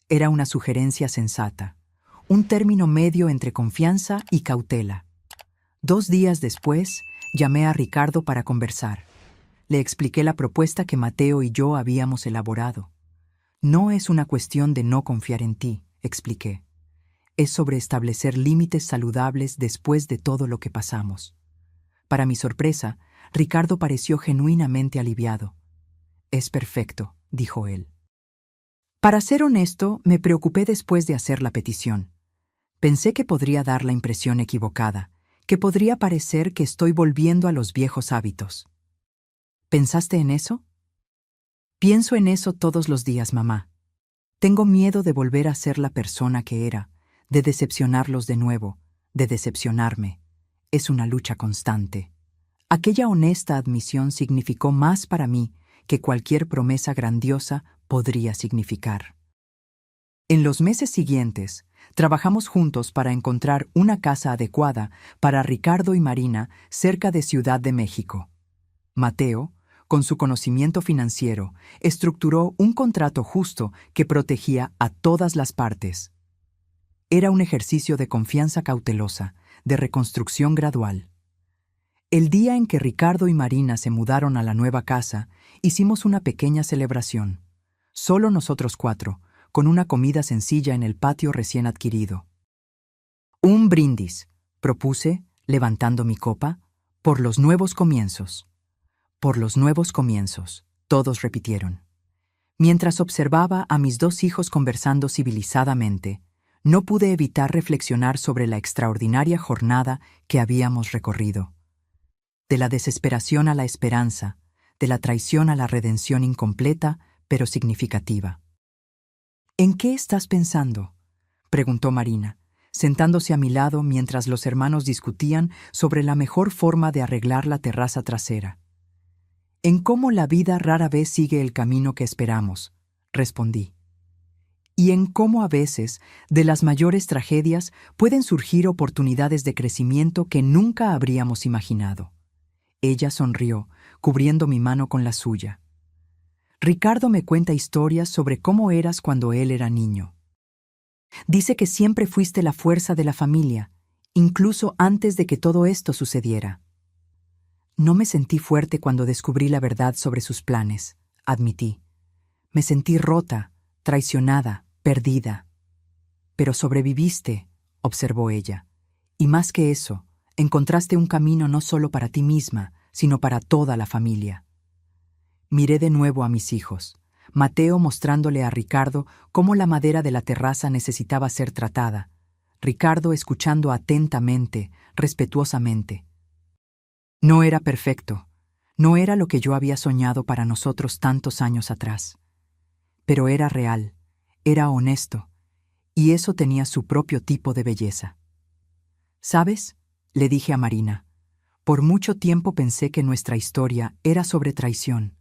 Era una sugerencia sensata, un término medio entre confianza y cautela. 2 días después, llamé a Ricardo para conversar. Le expliqué la propuesta que Mateo y yo habíamos elaborado. No es una cuestión de no confiar en ti, expliqué. Es sobre establecer límites saludables después de todo lo que pasamos. Para mi sorpresa, Ricardo pareció genuinamente aliviado. Es perfecto, dijo él. Para ser honesto, me preocupé después de hacer la petición. Pensé que podría dar la impresión equivocada, que podría parecer que estoy volviendo a los viejos hábitos. ¿Pensaste en eso? Pienso en eso todos los días, mamá. Tengo miedo de volver a ser la persona que era, de decepcionarlos de nuevo, de decepcionarme. Es una lucha constante. Aquella honesta admisión significó más para mí que cualquier promesa grandiosa podría significar. En los meses siguientes, trabajamos juntos para encontrar una casa adecuada para Ricardo y Marina cerca de Ciudad de México. Mateo, con su conocimiento financiero, estructuró un contrato justo que protegía a todas las partes. Era un ejercicio de confianza cautelosa, de reconstrucción gradual. El día en que Ricardo y Marina se mudaron a la nueva casa, hicimos una pequeña celebración. Solo nosotros 4, con una comida sencilla en el patio recién adquirido. Un brindis, propuse, levantando mi copa, por los nuevos comienzos. Por los nuevos comienzos, todos repitieron. Mientras observaba a mis 2 hijos conversando civilizadamente, no pude evitar reflexionar sobre la extraordinaria jornada que habíamos recorrido. De la desesperación a la esperanza, de la traición a la redención incompleta, pero significativa. ¿En qué estás pensando?, preguntó Marina, sentándose a mi lado mientras los hermanos discutían sobre la mejor forma de arreglar la terraza trasera. En cómo la vida rara vez sigue el camino que esperamos, respondí. Y en cómo a veces, de las mayores tragedias, pueden surgir oportunidades de crecimiento que nunca habríamos imaginado. Ella sonrió, cubriendo mi mano con la suya. Ricardo me cuenta historias sobre cómo eras cuando él era niño. Dice que siempre fuiste la fuerza de la familia, incluso antes de que todo esto sucediera. No me sentí fuerte cuando descubrí la verdad sobre sus planes, admití. Me sentí rota, traicionada, perdida. Pero sobreviviste, observó ella. Y más que eso, encontraste un camino no solo para ti misma, sino para toda la familia. Miré de nuevo a mis hijos, Mateo mostrándole a Ricardo cómo la madera de la terraza necesitaba ser tratada, Ricardo escuchando atentamente, respetuosamente. No era perfecto, no era lo que yo había soñado para nosotros tantos años atrás. Pero era real, era honesto, y eso tenía su propio tipo de belleza. ¿Sabes?, le dije a Marina, por mucho tiempo pensé que nuestra historia era sobre traición.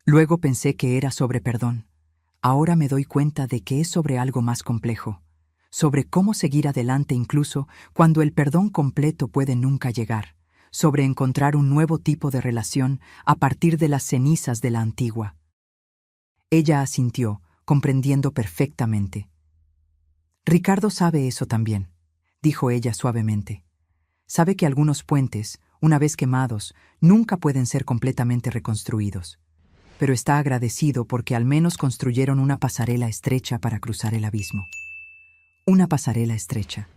Luego pensé que era sobre perdón. Ahora me doy cuenta de que es sobre algo más complejo, sobre cómo seguir adelante incluso cuando el perdón completo puede nunca llegar, sobre encontrar un nuevo tipo de relación a partir de las cenizas de la antigua. Ella asintió, comprendiendo perfectamente. Ricardo sabe eso también, dijo ella suavemente. Sabe que algunos puentes, una vez quemados, nunca pueden ser completamente reconstruidos. Pero está agradecido porque al menos construyeron una pasarela estrecha para cruzar el abismo. Una pasarela estrecha.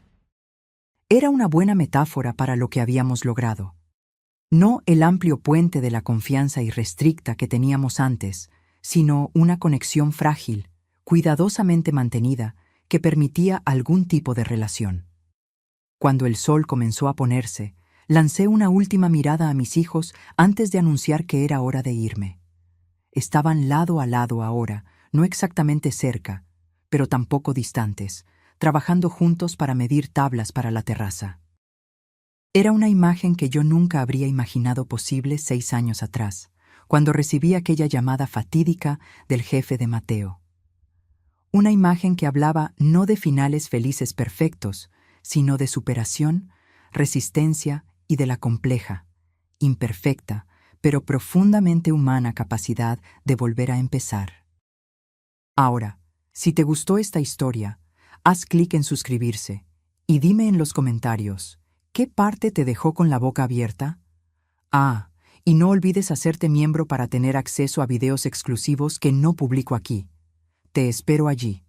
Era una buena metáfora para lo que habíamos logrado. No el amplio puente de la confianza irrestricta que teníamos antes, sino una conexión frágil, cuidadosamente mantenida, que permitía algún tipo de relación. Cuando el sol comenzó a ponerse, lancé una última mirada a mis hijos antes de anunciar que era hora de irme. Estaban lado a lado ahora, no exactamente cerca, pero tampoco distantes, trabajando juntos para medir tablas para la terraza. Era una imagen que yo nunca habría imaginado posible 6 años atrás, cuando recibí aquella llamada fatídica del jefe de Mateo. Una imagen que hablaba no de finales felices perfectos, sino de superación, resistencia y de la compleja, imperfecta, pero profundamente humana capacidad de volver a empezar. Ahora, si te gustó esta historia, haz clic en suscribirse y dime en los comentarios, ¿qué parte te dejó con la boca abierta? Y no olvides hacerte miembro para tener acceso a videos exclusivos que no publico aquí. Te espero allí.